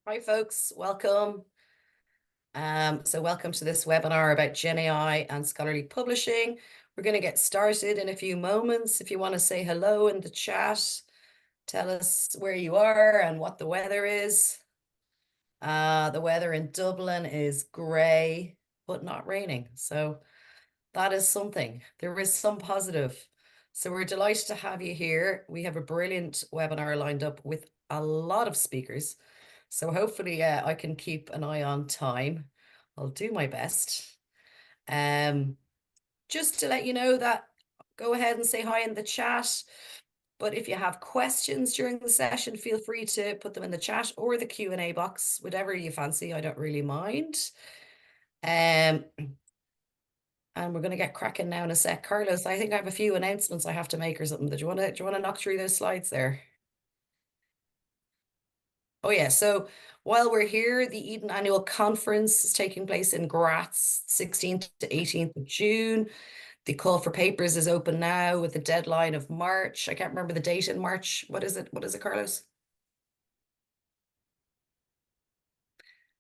Hi, folks. Welcome. Welcome to this webinar about GenAI and scholarly publishing. We're going to get started in a few moments. If you want to say hello in the chat, tell us where you are and what the weather is. The weather in Dublin is grey, but not raining. So that is something. There is some positive. So we're delighted to have you here. We have a brilliant webinar lined up with a lot of speakers. So hopefully I can keep an eye on time. I'll do my best. Just to let you know that go ahead and say hi in the chat. But if you have questions during the session, feel free to put them in the chat or the Q&A box, whatever you fancy. I don't really mind. And we're going to get cracking now in a sec. Carlos, I think I have a few announcements I have to make or something. Do you want to knock through those slides there? Oh yeah, so while we're here, the Eden Annual Conference is taking place in Graz, 16th to 18th of June. The call for papers is open now with the deadline of March. I can't remember the date in March. What is it? What is it, Carlos?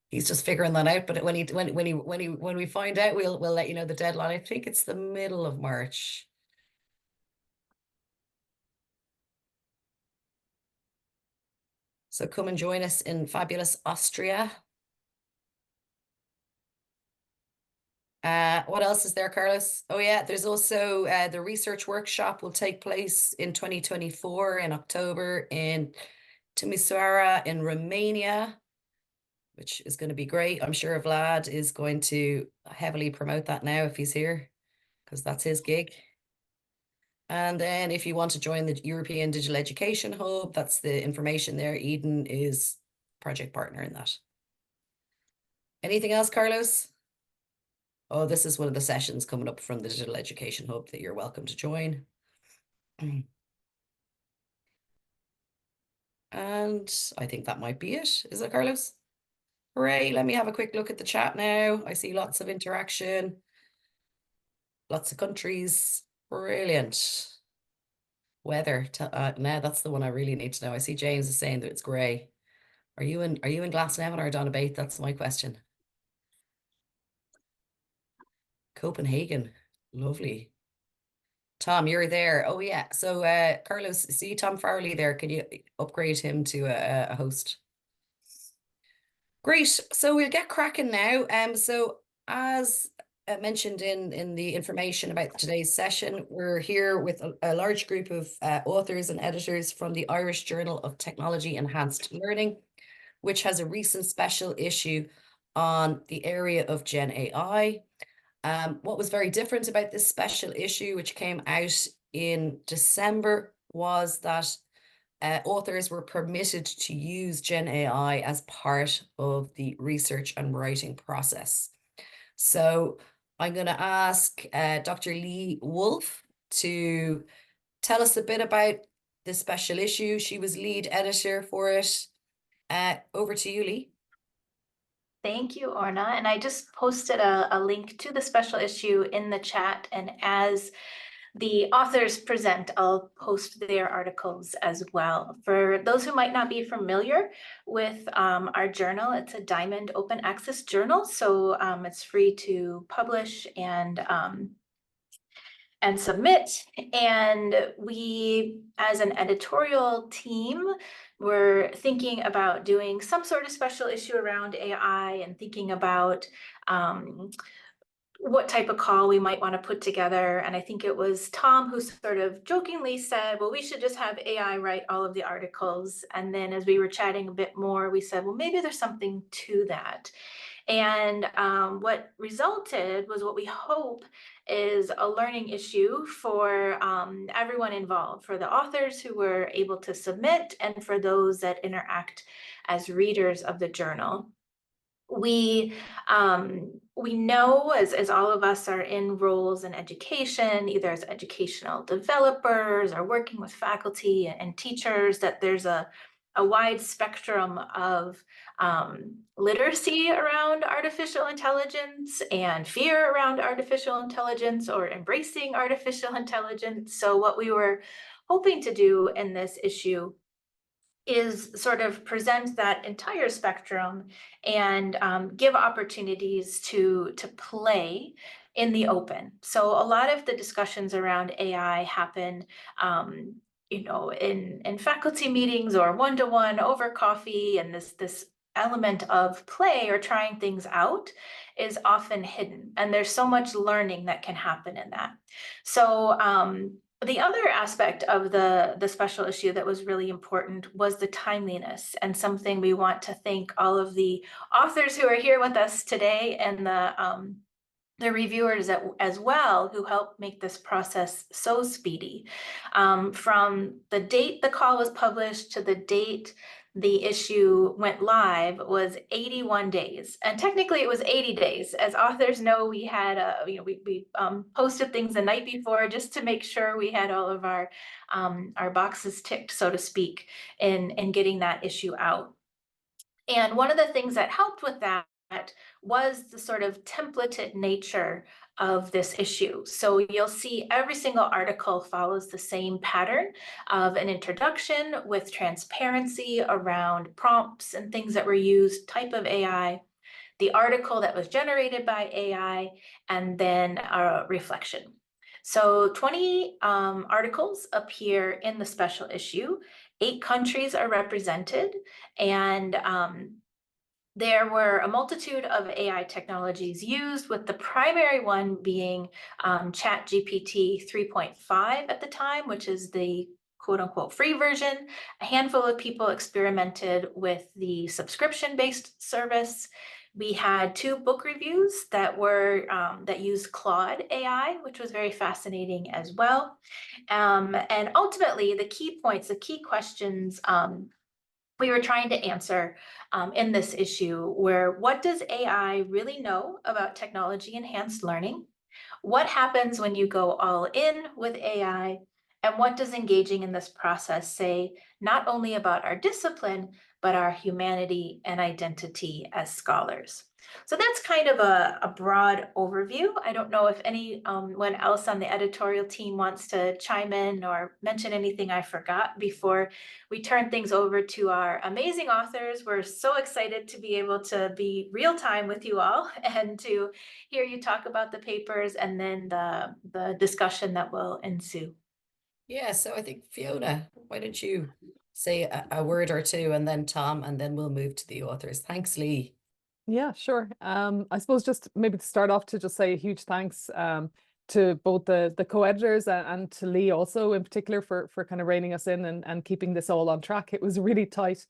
He's just figuring that out, but when we find out, we'll let you know the deadline. I think it's the middle of March. So come and join us in fabulous Austria. What else is there, Carlos? Oh yeah, there's also the research workshop will take place in 2024 in October in Timisoara in Romania, which is going to be great. I'm sure Vlad is going to heavily promote that now if he's here, because that's his gig. And then if you want to join the European Digital Education Hub, that's the information there. Eden is project partner in that. Anything else, Carlos? Oh, this is one of the sessions coming up from the Digital Education Hub that you're welcome to join. And I think that might be it. Is it, Carlos? Hooray, let me have a quick look at the chat now. I see lots of interaction, lots of countries. Brilliant. Weather. Now that's the one I really need to know. I see James is saying that it's grey. Are you in Glasnevin or Donabate? That's my question. Copenhagen. Lovely. Tom, you're there. Oh yeah. So Carlos, see Tom Farley there. Can you upgrade him to a host? Great. So we'll get cracking now. So as mentioned in the information about today's session, we're here with a large group of authors and editors from the Irish Journal of Technology Enhanced Learning, which has a recent special issue on the area of Gen AI. What was very different about this special issue, which came out in December, was that authors were permitted to use Gen AI as part of the research and writing process. So I'm going to ask Dr. Lee Wolf to tell us a bit about this special issue. She was lead editor for it. Over to you, Lee. Thank you, Orna. And I just posted a link to the special issue in the chat. And as the authors present, I'll post their articles as well. For those who might not be familiar with our journal, it's a Diamond Open Access journal. So it's free to publish and submit. And we, as an editorial team, we're thinking about doing some sort of special issue around AI and thinking about what type of call we might want to put together. And I think it was Tom who sort of jokingly said, well, we should just have AI write all of the articles. And then as we were chatting a bit more, we said, well, maybe there's something to that. And what resulted was what we hope is a learning issue for everyone involved, for the authors who were able to submit and for those that interact as readers of the journal. We know, as all of us are in roles in education, either as educational developers or working with faculty and teachers, that there's a wide spectrum of literacy around artificial intelligence and fear around artificial intelligence or embracing artificial intelligence. So what we were hoping to do in this issue is sort of present that entire spectrum and give opportunities to play in the open. So a lot of the discussions around AI happen, in faculty meetings or one-to-one over coffee, and this element of play or trying things out is often hidden, and there's so much learning that can happen in that. So the other aspect of the special issue that was really important was the timeliness, and something we want to thank all of the authors who are here with us today, and the reviewers as well, who helped make this process so speedy. From the date the call was published to the date the issue went live was 81 days. And technically it was 80 days. As authors know, we had, we posted things the night before just to make sure we had all of our boxes ticked, so to speak, in getting that issue out. And one of the things that helped with that was the sort of templated nature of this issue. So you'll see every single article follows the same pattern of an introduction with transparency around prompts and things that were used, type of AI, the article that was generated by AI, and then a reflection. So 20 articles appear in the special issue. 8 countries are represented, and there were a multitude of AI technologies used, with the primary one being ChatGPT 3.5 at the time, which is the quote unquote free version. A handful of people experimented with the subscription-based service. We had 2 book reviews that were that used Claude AI, which was very fascinating as well. And ultimately, the key points, the key questions we were trying to answer in this issue were: what does AI really know about technology enhanced learning? What happens when you go all in with AI? And what does engaging in this process say, not only about our discipline, but our humanity and identity as scholars? So that's kind of a broad overview. I don't know if anyone else on the editorial team wants to chime in or mention anything I forgot before we turn things over to our amazing authors. We're so excited to be able to be real time with you all and to hear you talk about the papers and then the discussion that will ensue. Yeah, so I think Fiona, why don't you say a word or two, and then Tom, and then we'll move to the authors. Thanks, Lee. Yeah, sure. I suppose just maybe to start off, to just say a huge thanks to both the co-editors and to Lee also in particular for kind of reining us in and keeping this all on track. It was a really tight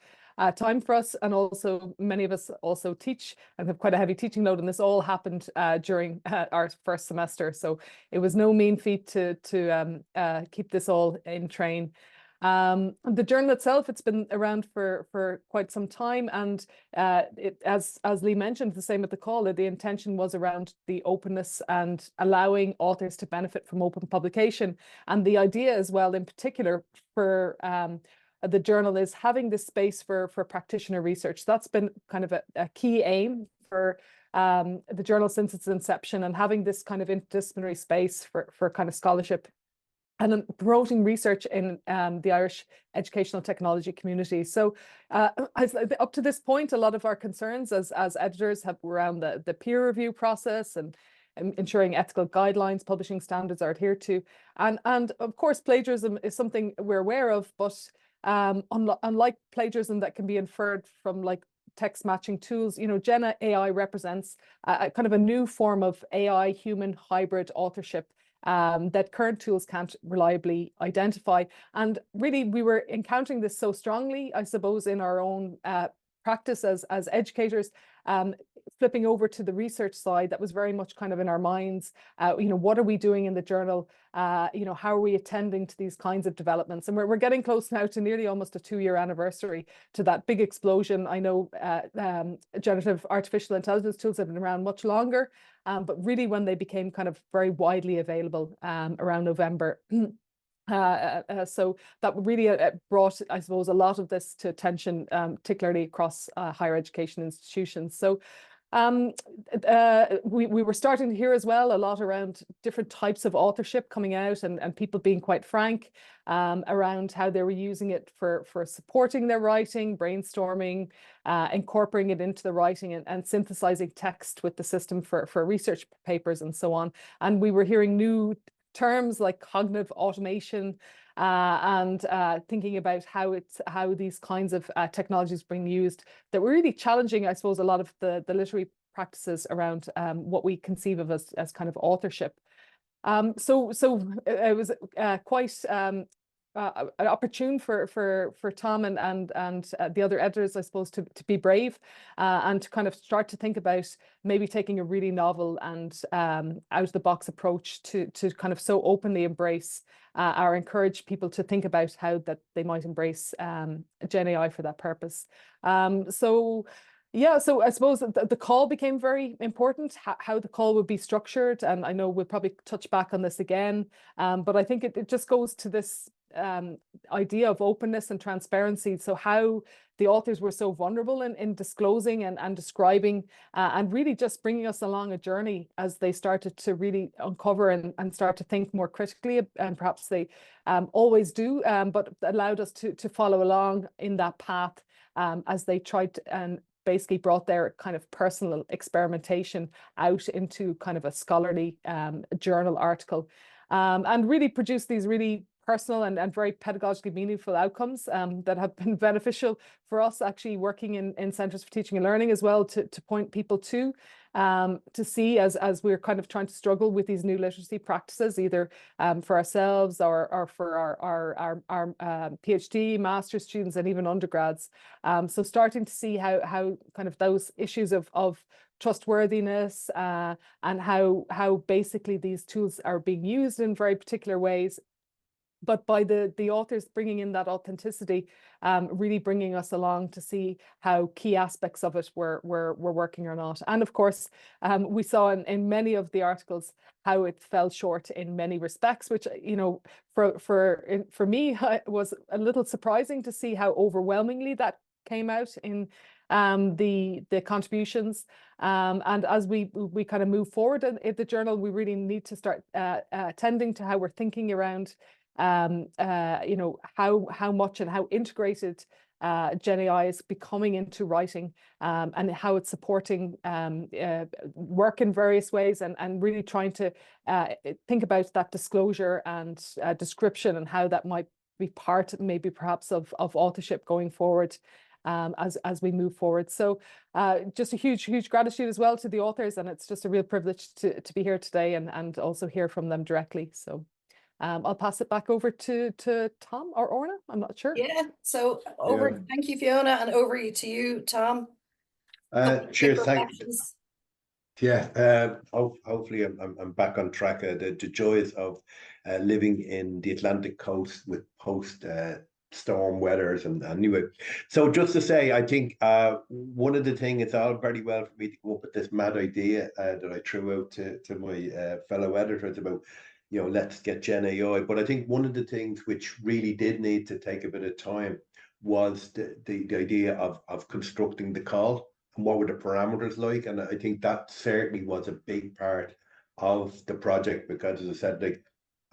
time for us, and also many of us also teach and have quite a heavy teaching load, and this all happened during our first semester. So it was no mean feat to keep this all in train. The journal itself, it's been around for quite some time, and as Lee mentioned, the same at the call, the intention was around the openness and allowing authors to benefit from open publication. And the idea as well, in particular for the journal, is having this space for practitioner research. That's been kind of a key aim for the journal since its inception, and having this kind of interdisciplinary space for kind of scholarship and then promoting research in the Irish educational technology community. So up to this point, a lot of our concerns as editors have around the peer review process and ensuring ethical guidelines, publishing standards are adhered to. And of course, plagiarism is something we're aware of, but unlike plagiarism that can be inferred from like text matching tools, GenAI represents a kind of a new form of AI human hybrid authorship that current tools can't reliably identify. And really, we were encountering this so strongly, I suppose, in our own practice as educators, flipping over to the research side. That was very much kind of in our minds. What are we doing in the journal? How are we attending to these kinds of developments? And we're getting close now to nearly almost a 2-year anniversary to that big explosion. I know generative artificial intelligence tools have been around much longer, but really when they became kind of very widely available around November. So that really brought, I suppose, a lot of this to attention, particularly across higher education institutions. So We were starting to hear as well a lot around different types of authorship coming out, and people being quite frank around how they were using it for supporting their writing, brainstorming, incorporating it into the writing, and synthesizing text with the system for research papers and so on. And we were hearing new terms like cognitive automation, and thinking about how these kinds of technologies being used that were really challenging, I suppose, a lot of the literary practices around what we conceive of as kind of authorship. So it was quite opportune for Tom and the other editors, I suppose, to be brave and to kind of start to think about maybe taking a really novel and out of the box approach to kind of so openly embrace or encourage people to think about how that they might embrace GenAI for that purpose. Yeah, so I suppose the call became very important, how the call would be structured. And I know we'll probably touch back on this again, but I think it just goes to this idea of openness and transparency. So how the authors were so vulnerable in disclosing and describing and really just bringing us along a journey as they started to really uncover and start to think more critically, and perhaps they always do, but allowed us to follow along in that path as they tried to, and basically brought their kind of personal experimentation out into kind of a scholarly journal article, and really produced these really personal and very pedagogically meaningful outcomes that have been beneficial for us actually working in Centres for Teaching and Learning as well, to point people to see as we're kind of trying to struggle with these new literacy practices, either for ourselves or for our PhD, master's students, and even undergrads. So starting to see how kind of those issues of trustworthiness and how basically these tools are being used in very particular ways, but by the authors bringing in that authenticity, really bringing us along to see how key aspects of it were working or not. And of course, we saw in many of the articles how it fell short in many respects, which, you know, for me, it was a little surprising to see how overwhelmingly that came out in the contributions. And as we kind of move forward in the journal, we really need to start tending to how we're thinking around you know, how much and how integrated GenAI is becoming into writing, and how it's supporting work in various ways, and really trying to think about that disclosure and description, and how that might be part maybe perhaps of authorship going forward. As we move forward. So just a huge gratitude as well to the authors, and it's just a real privilege to be here today and also hear from them directly. So I'll pass it back over to Tom or Orna. I'm not sure. Yeah, so thank you, Fiona, and over to you, Tom. Cheers, thanks. Yeah, hopefully I'm back on track. The joys of living in the Atlantic coast with post storm weathers, and anyway. So just to say, I think one of the things, it's all very well for me to come up with this mad idea that I threw out to my fellow editors about, you know, let's get GenAI. But I think one of the things which really did need to take a bit of time was the idea of constructing the call, and what were the parameters like. And I think that certainly was a big part of the project, because, as I said, like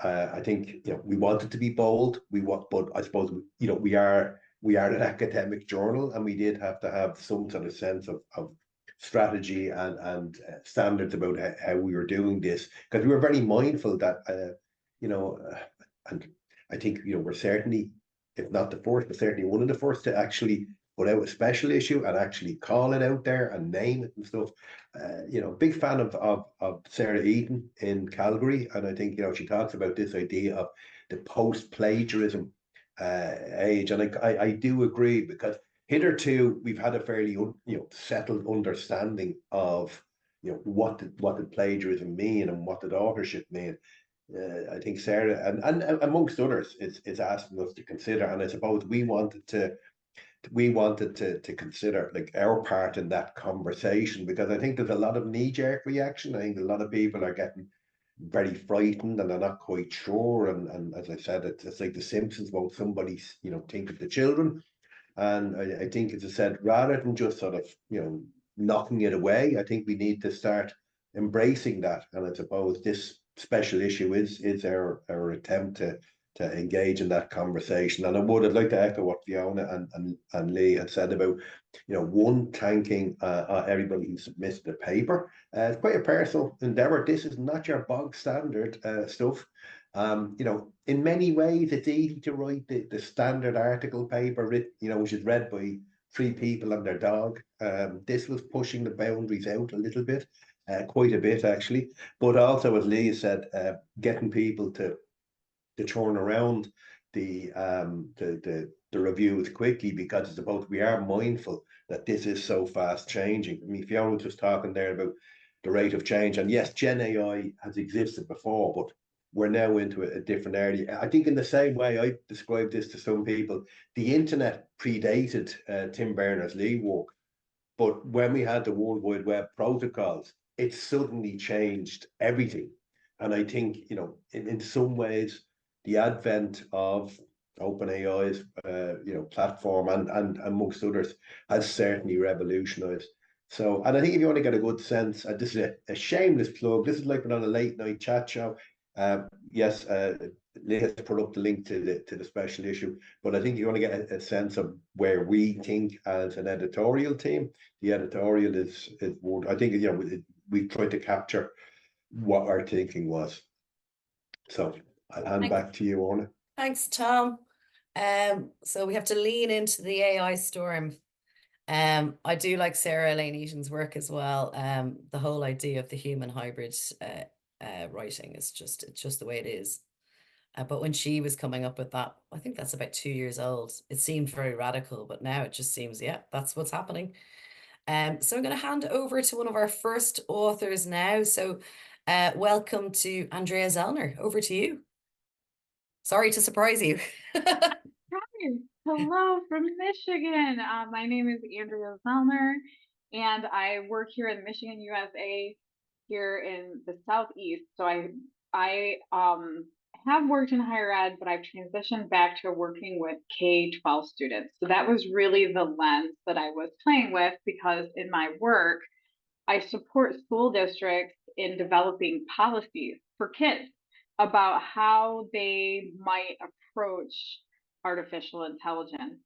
I think, you know, we wanted to be bold. But I suppose, you know, we are an academic journal, and we did have to have some sort of sense of strategy and standards about how we were doing this, because we were very mindful that you know, and I think, you know, we're certainly, if not the first, but certainly one of the first to actually put out a special issue and actually call it out there and name it and stuff. You know, big fan of Sarah Eaton in Calgary, and I think, you know, she talks about this idea of the post-plagiarism age, and I do agree, because hitherto we've had a fairly you know, settled understanding of, you know, what did plagiarism mean and what did authorship mean. I think Sarah and amongst others is asking us to consider, and I suppose we wanted to consider like our part in that conversation, because I think there's a lot of knee-jerk reaction. I think a lot of people are getting very frightened and they're not quite sure, and as I said, it's like the Simpsons about somebody, you know, think of the children. And I think, as I said, rather than just sort of, you know, knocking it away. I think we need to start embracing that. And I suppose this special issue is our attempt to engage in that conversation. And I'd like to echo what Fiona and Lee had said about, one, thanking everybody who submitted the paper. It's quite a personal endeavor. This is not your bog standard stuff. In many ways, it's easy to write the standard article paper, which is read by 3 people and their dog. This was pushing the boundaries out a little bit, quite a bit actually. But also, as Lee said, getting people to turn around the reviews quickly, because I suppose we are mindful that this is so fast changing. I mean, Fiona was just talking there about the rate of change, and yes, GenAI has existed before, but we're now into a different area. I think in the same way I described this to some people, the internet predated Tim Berners-Lee work, but when we had the World Wide Web protocols, it suddenly changed everything. And I think, in some ways, the advent of OpenAI's platform and amongst others has certainly revolutionized. So, and I think if you want to get a good sense, this is a shameless plug. This is like on a late night chat show. Yes, Lee has put up the link to the special issue, but I think you want to get a sense of where we think as an editorial team. The editorial is I think we tried to capture what our thinking was. So I'll hand back to you, Orna. Thanks, Tom. So we have to lean into the AI storm. I do like Sarah Elaine Eaton's work as well. The whole idea of the human hybrid writing is it's just the way it is. But when she was coming up with that, I think that's about 2 years old. It seemed very radical, but now it just seems, yeah, that's what's happening. So I'm going to hand over to one of our first authors now. So welcome to Andrea Zellner. Over to you. Sorry to surprise you. Hi. Hello from Michigan. My name is Andrea Zellner, and I work here in Michigan, USA, here in the Southeast. So I have worked in higher ed, but I've transitioned back to working with K-12 students. So that was really the lens that I was playing with, because in my work, I support school districts in developing policies for kids about how they might approach artificial intelligence.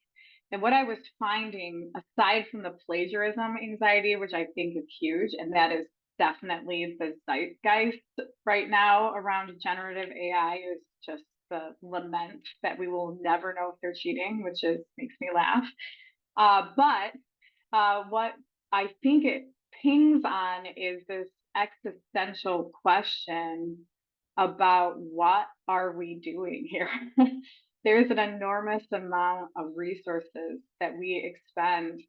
And what I was finding, aside from the plagiarism anxiety, which I think is huge, and that is definitely the zeitgeist right now around generative AI, is just the lament that we will never know if they're cheating, which makes me laugh. But what I think it pings on is this existential question about what are we doing here? There's an enormous amount of resources that we expend.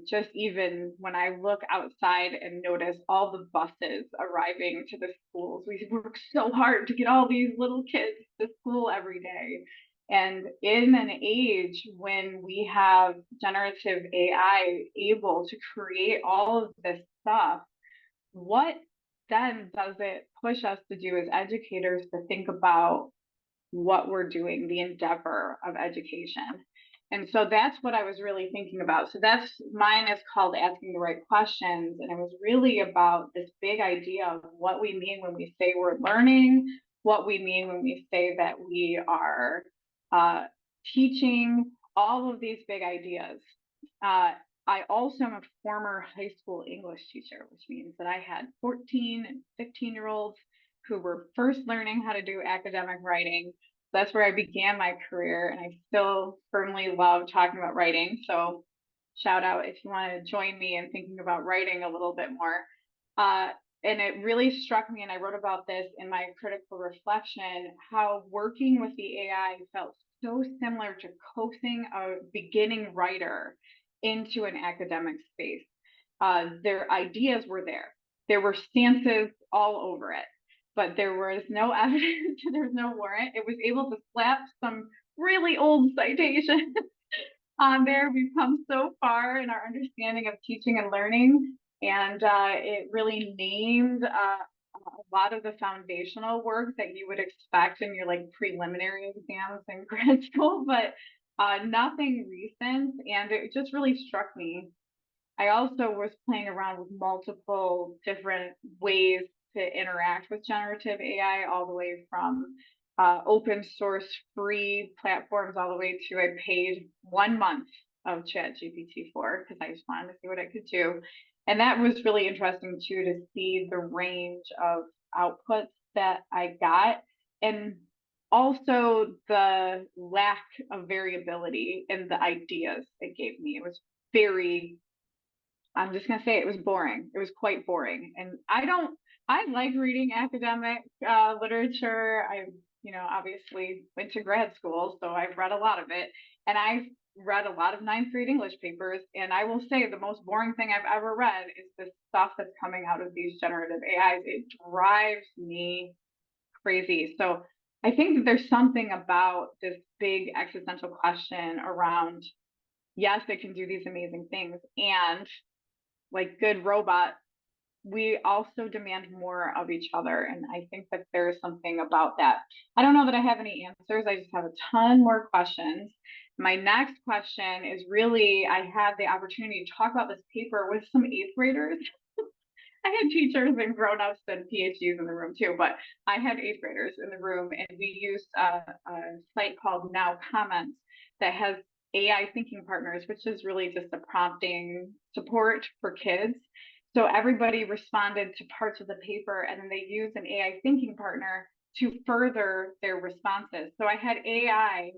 Just even when I look outside and notice all the buses arriving to the schools, we work so hard to get all these little kids to school every day. And in an age when we have generative AI able to create all of this stuff, what then does it push us to do as educators to think about what we're doing, the endeavor of education? And so that's what I was really thinking about. So mine is called Asking the Right Questions. And it was really about this big idea of what we mean when we say we're learning, what we mean when we say that we are teaching, all of these big ideas. I also am a former high school English teacher, which means that I had 14 and 15-year-olds who were first learning how to do academic writing. That's where I began my career, and I still firmly love talking about writing. So shout out if you want to join me in thinking about writing a little bit more. And it really struck me, and I wrote about this in my critical reflection, how working with the AI felt so similar to coaxing a beginning writer into an academic space. Their ideas were there. There were stances all over it, but there was no evidence, there was no warrant. It was able to slap some really old citations on there. We've come so far in our understanding of teaching and learning, and it really named a lot of the foundational work that you would expect in your preliminary exams in grad school, but nothing recent. And it just really struck me I also was playing around with multiple different ways to interact with generative AI, all the way from open source free platforms all the way to I paid 1 month of ChatGPT 4 because I just wanted to see what I could do. And that was really interesting too, to see the range of outputs that I got, and also the lack of variability in the ideas it gave me. It was very, I'm just gonna say it was boring. It was quite boring. And I like reading academic literature. I, obviously went to grad school, so I've read a lot of it. And I've read a lot of ninth grade English papers. And I will say the most boring thing I've ever read is the stuff that's coming out of these generative AIs. It drives me crazy. So I think that there's something about this big existential question around, yes, it can do these amazing things, and like good robot, we also demand more of each other. And I think that there's something about that. I don't know that I have any answers. I just have a ton more questions. My next question is really, I had the opportunity to talk about this paper with some 8th graders. I had teachers and grown-ups and PhDs in the room too, but I had 8th graders in the room, and we used a site called Now Comments that has AI thinking partners, which is really just a prompting support for kids. So everybody responded to parts of the paper, and then they used an AI thinking partner to further their responses. So I had AI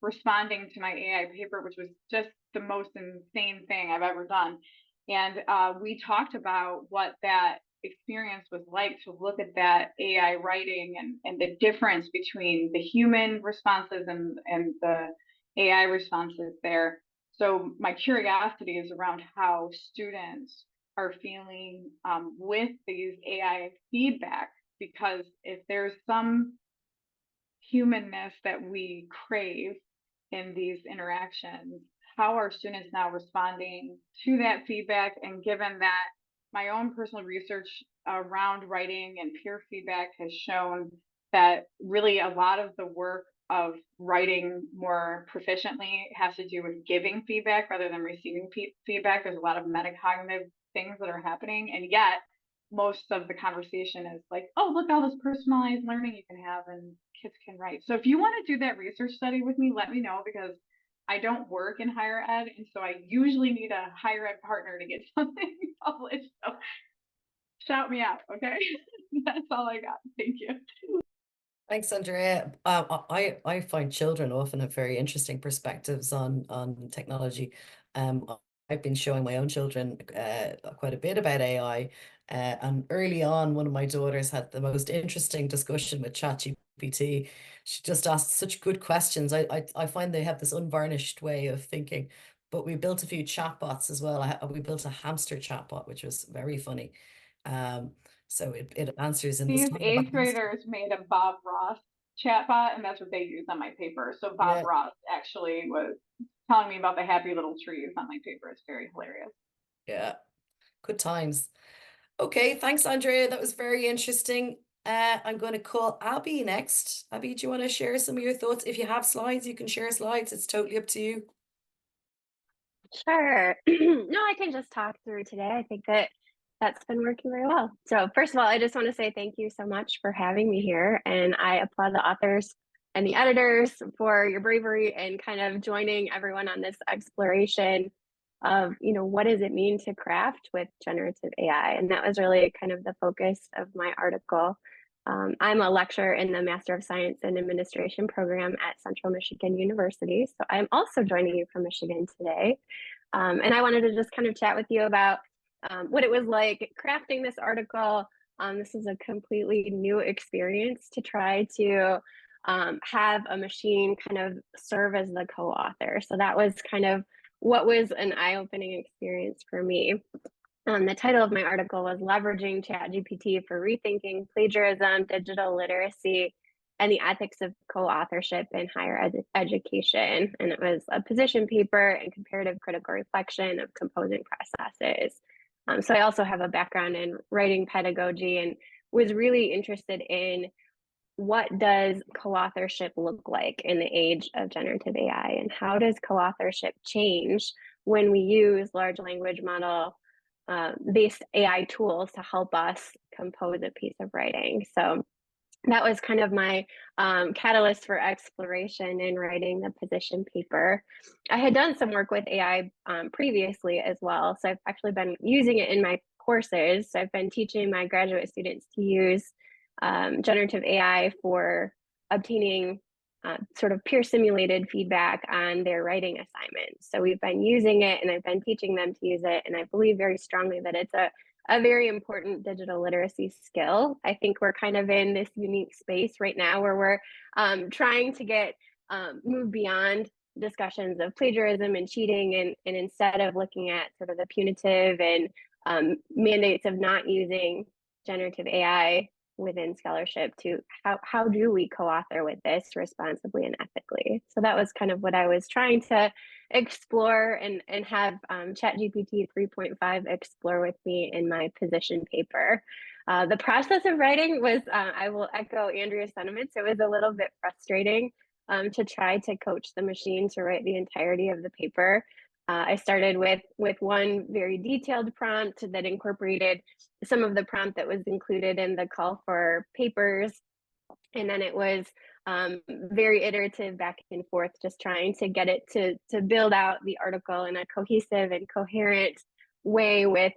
responding to my AI paper, which was just the most insane thing I've ever done. And we talked about what that experience was like to look at that AI writing, and the difference between the human responses and the AI responses there. So my curiosity is around how students are feeling with these AI feedback, because if there's some humanness that we crave in these interactions, how are students now responding to that feedback? And given that my own personal research around writing and peer feedback has shown that really a lot of the work of writing more proficiently has to do with giving feedback rather than receiving feedback. There's a lot of metacognitive things that are happening, and yet most of the conversation is like, oh, look, all this personalized learning you can have and kids can write. So if you want to do that research study with me, let me know, because I don't work in higher ed, and so I usually need a higher ed partner to get something published. So shout me out, okay? That's all I got. Thank you. Thanks, Andrea. I find children often have very interesting perspectives on technology. I've been showing my own children quite a bit about AI, and early on, one of my daughters had the most interesting discussion with ChatGPT. She just asked such good questions. I find they have this unvarnished way of thinking. But we built a few chatbots as well. We built a hamster chatbot, which was very funny. So it answers in the These style of a 8th hamster. graders made a Bob Ross chatbot, and that's what they used on my paper. So Bob Ross actually was telling me about the happy little trees on my paper. It's very hilarious. Yeah, good times. Okay, thanks, Andrea. That was very interesting. I'm going to call Abby next. Abby, do you want to share some of your thoughts? If you have slides, you can share slides. It's totally up to you. Sure. No, I can just talk through today. I think that's been working very well. So first of all, I just want to say thank you so much for having me here. And I applaud the authors and the editors for your bravery and kind of joining everyone on this exploration of, what does it mean to craft with generative AI? And that was really kind of the focus of my article. I'm a lecturer in the Master of Science in Administration program at Central Michigan University. So I'm also joining you from Michigan today. And I wanted to just kind of chat with you about what it was like crafting this article. This is a completely new experience to try to have a machine kind of serve as the co-author. So that was kind of what was an eye-opening experience for me. The title of my article was Leveraging ChatGPT for Rethinking Plagiarism, Digital Literacy, and the Ethics of Co-Authorship in Higher Education. And it was a position paper and comparative critical reflection of composing processes. So I also have a background in writing pedagogy and was really interested in what does co-authorship look like in the age of generative AI, and how does co-authorship change when we use large language model based AI tools to help us compose a piece of writing. So that was kind of my catalyst for exploration in writing the position paper. I had done some work with AI previously as well. So I've actually been using it in my courses. So I've been teaching my graduate students to use generative AI for obtaining sort of peer simulated feedback on their writing assignments. So we've been using it and I've been teaching them to use it. And I believe very strongly that it's a very important digital literacy skill. I think we're kind of in this unique space right now where we're trying to get move beyond discussions of plagiarism and cheating, and instead of looking at sort of the punitive and mandates of not using generative AI within scholarship, to how do we co-author with this responsibly and ethically. So that was kind of what I was trying to explore and have ChatGPT 3.5 explore with me in my position paper. The process of writing was, I will echo Andrea's sentiments, it was a little bit frustrating to try to coach the machine to write the entirety of the paper. I started with one very detailed prompt that incorporated some of the prompt that was included in the call for papers. And then it was very iterative back and forth, just trying to get it to build out the article in a cohesive and coherent way with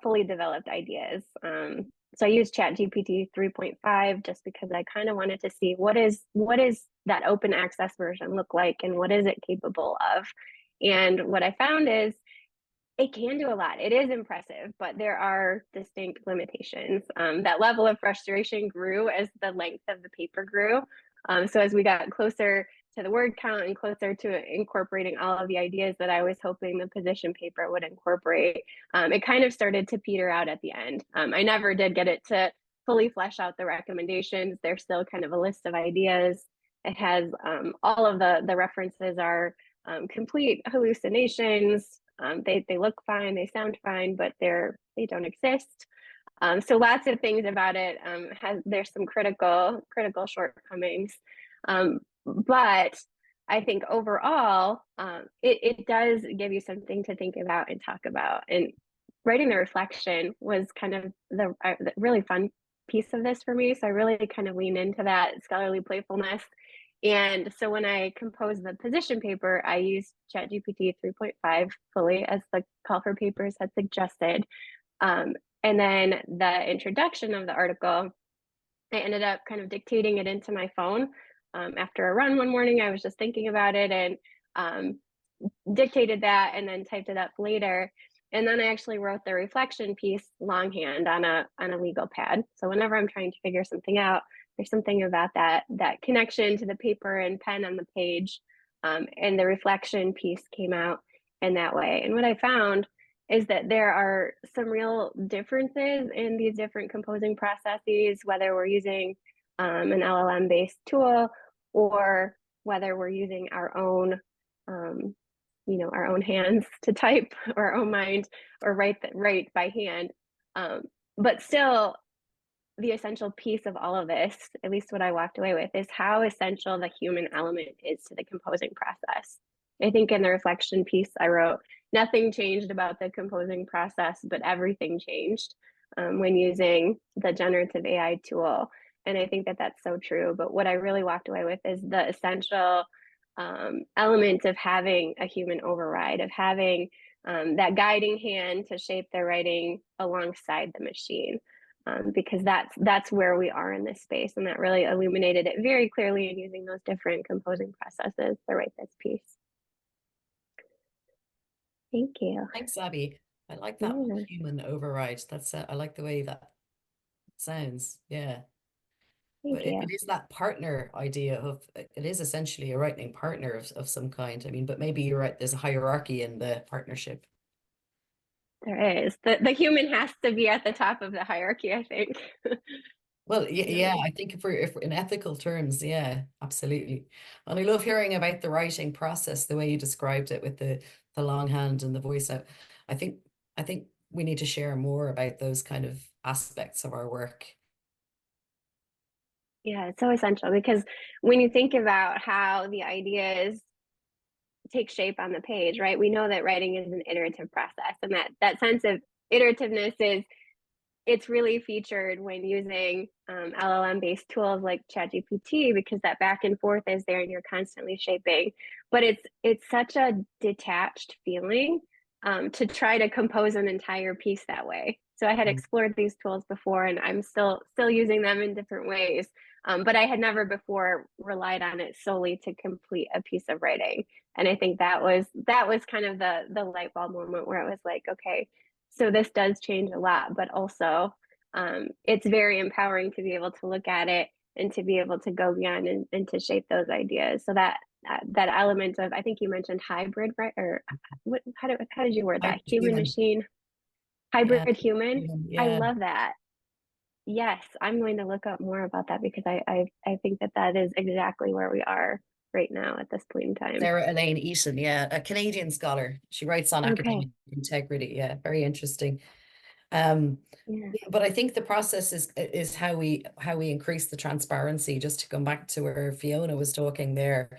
fully developed ideas. So I used ChatGPT 3.5 just because I kind of wanted to see what is that open access version look like and what is it capable of. And what I found is it can do a lot. It is impressive, but there are distinct limitations. That level of frustration grew as the length of the paper grew. So as we got closer to the word count and closer to incorporating all of the ideas that I was hoping the position paper would incorporate, it kind of started to peter out at the end. I never did get it to fully flesh out the recommendations. There's still kind of a list of ideas. It has all of the references are complete hallucinations. They look fine, they sound fine, but they don't exist. So lots of things about it there's some critical shortcomings, but I think overall it does give you something to think about and talk about. And writing the reflection was kind of the really fun piece of this for me. So I really kind of leaned into that scholarly playfulness. And so when I composed the position paper, I used ChatGPT 3.5 fully as the call for papers had suggested. And then the introduction of the article, I ended up kind of dictating it into my phone. After a run one morning, I was just thinking about it and dictated that and then typed it up later. And then I actually wrote the reflection piece longhand on a legal pad. So whenever I'm trying to figure something out, there's something about that connection to the paper and pen on the page, and the reflection piece came out in that way. And what I found is that there are some real differences in these different composing processes, whether we're using an LLM-based tool or whether we're using our own, our own hands to type, or our own mind, or write by hand. But still, the essential piece of all of this, at least what I walked away with, is how essential the human element is to the composing process. I think in the reflection piece I wrote, nothing changed about the composing process, but everything changed when using the generative AI tool. And I think that that's so true. But what I really walked away with is the essential element of having a human override, of having that guiding hand to shape their writing alongside the machine. Because that's where we are in this space, and that really illuminated it very clearly in using those different composing processes to write this piece. Thank you. Thanks, Abby. I like that human override. That's I like the way that sounds. Yeah. Thank you. It is that partner idea of, it is essentially a writing partner of some kind. I mean, but maybe you're right, there's a hierarchy in the partnership. There is. The human has to be at the top of the hierarchy, I think. Well, yeah, I think if we're in ethical terms, yeah, absolutely. And I love hearing about the writing process, the way you described it with the longhand and the voice out. I think we need to share more about those kind of aspects of our work. Yeah, it's so essential, because when you think about how the ideas take shape on the page, right? We know that writing is an iterative process, and that sense of iterativeness it's really featured when using LLM-based tools like ChatGPT, because that back and forth is there and you're constantly shaping. But it's such a detached feeling to try to compose an entire piece that way. So I had explored these tools before, and I'm still using them in different ways. But I had never before relied on it solely to complete a piece of writing. And I think that was kind of the light bulb moment where it was like, okay, so this does change a lot, but also it's very empowering to be able to look at it and to be able to go beyond and to shape those ideas. So that element of, I think you mentioned hybrid, right? Or what? How did you word that? Human machine, hybrid human. Yeah. I love that. Yes, I'm going to look up more about that, because I think that is exactly where we are right now at this point in time. Sarah Elaine Eaton, yeah, a Canadian scholar. She writes on academic integrity. Yeah, very interesting. But I think the process is how we increase the transparency, just to come back to where Fiona was talking there,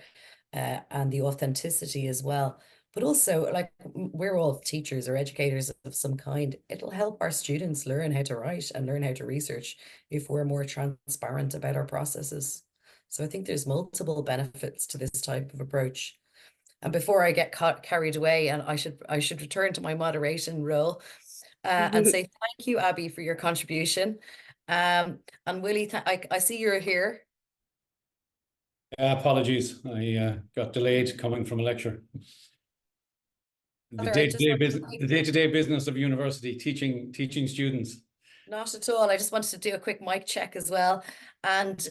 and the authenticity as well. But also, like, we're all teachers or educators of some kind. It'll help our students learn how to write and learn how to research if we're more transparent about our processes. So I think there's multiple benefits to this type of approach. And before I get carried away, and I should return to my moderation role, and say thank you, Abby, for your contribution. And Willie, I see you're here. Apologies, I got delayed coming from a lecture. The day-to-day business of university, teaching students. Not at all. I just wanted to do a quick mic check as well. And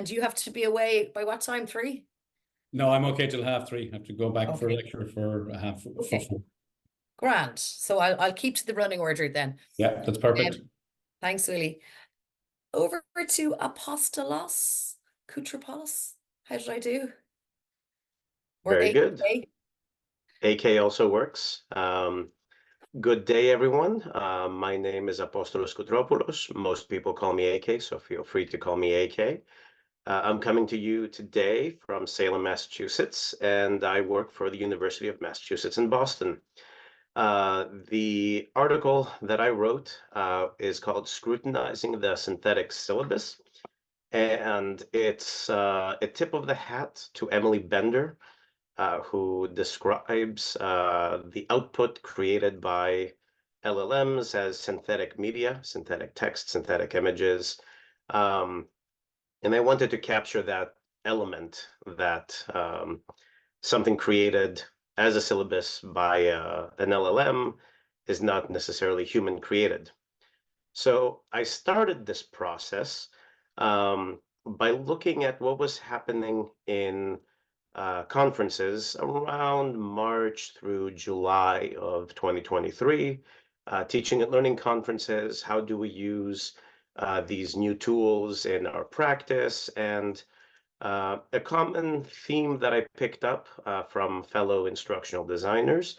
you have to be away by what time? 3? No, I'm okay till 3:30. I have to go back for a lecture for for 4. Grand. So I'll keep to the running order then. Yeah, that's perfect. Thanks, Willie. Over to Apostolos Koutropoulos. How did I do? Or Very AK? good. AK also works. Good day, everyone. My name is Apostolos Koutropoulos. Most people call me AK, so feel free to call me AK. I'm coming to you today from Salem, Massachusetts, and I work for the University of Massachusetts in Boston. The article that I wrote is called Scrutinizing the Synthetic Syllabus, and it's a tip of the hat to Emily Bender, who describes the output created by LLMs as synthetic media, synthetic text, synthetic images. And I wanted to capture that element that something created as a syllabus by an LLM is not necessarily human created. So I started this process by looking at what was happening in conferences around March through July of 2023, teaching and learning conferences. How do we use these new tools in our practice? And a common theme that I picked up from fellow instructional designers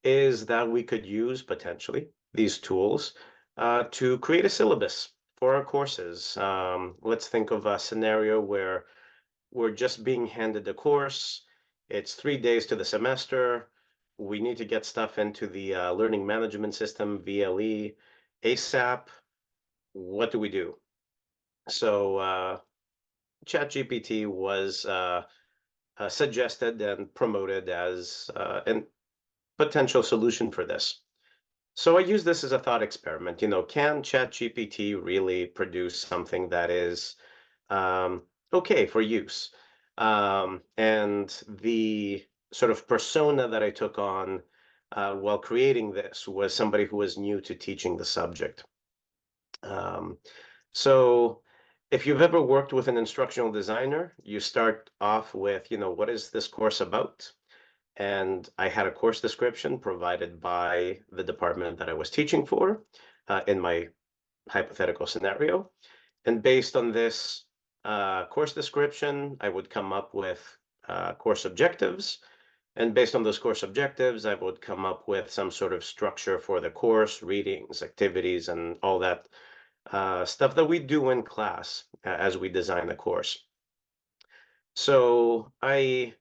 is that we could use potentially these tools to create a syllabus for our courses. Let's think of a scenario where we're just being handed a course. It's 3 days to the semester. We need to get stuff into the learning management system, VLE, ASAP. What do we do? So ChatGPT was suggested and promoted as a potential solution for this. So I use this as a thought experiment. Can ChatGPT really produce something that is okay for use? And the sort of persona that I took on while creating this was somebody who was new to teaching the subject. So if you've ever worked with an instructional designer, you start off with, what is this course about? And I had a course description provided by the department that I was teaching for in my hypothetical scenario. And based on this course description, I would come up with course objectives. And based on those course objectives, I would come up with some sort of structure for the course, readings, activities, and all that stuff that we do in class as we design the course. So I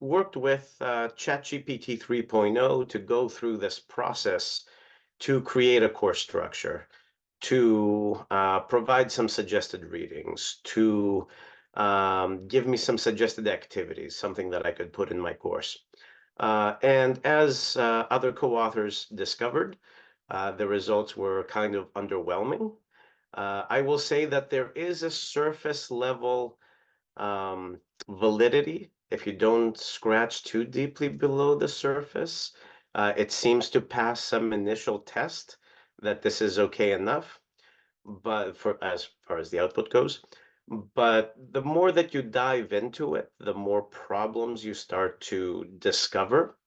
worked with ChatGPT 3.0 to go through this process to create a course structure, to provide some suggested readings, to give me some suggested activities, something that I could put in my course. And as other co-authors discovered, the results were kind of underwhelming. I will say that there is a surface level validity if you don't scratch too deeply below the surface. It seems to pass some initial test that this is okay enough, but for as far as the output goes. But the more that you dive into it, the more problems you start to discover.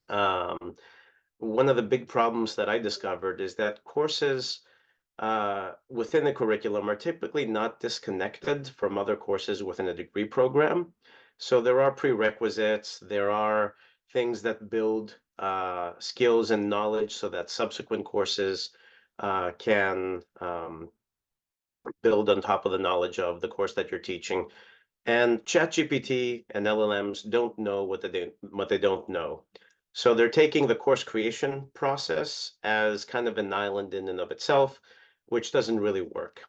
One of the big problems that I discovered is that courses within the curriculum are typically not disconnected from other courses within a degree program. So there are prerequisites, there are things that build skills and knowledge so that subsequent courses can build on top of the knowledge of the course that you're teaching. And ChatGPT and LLMs don't know what they don't know. So they're taking the course creation process as kind of an island in and of itself, which doesn't really work.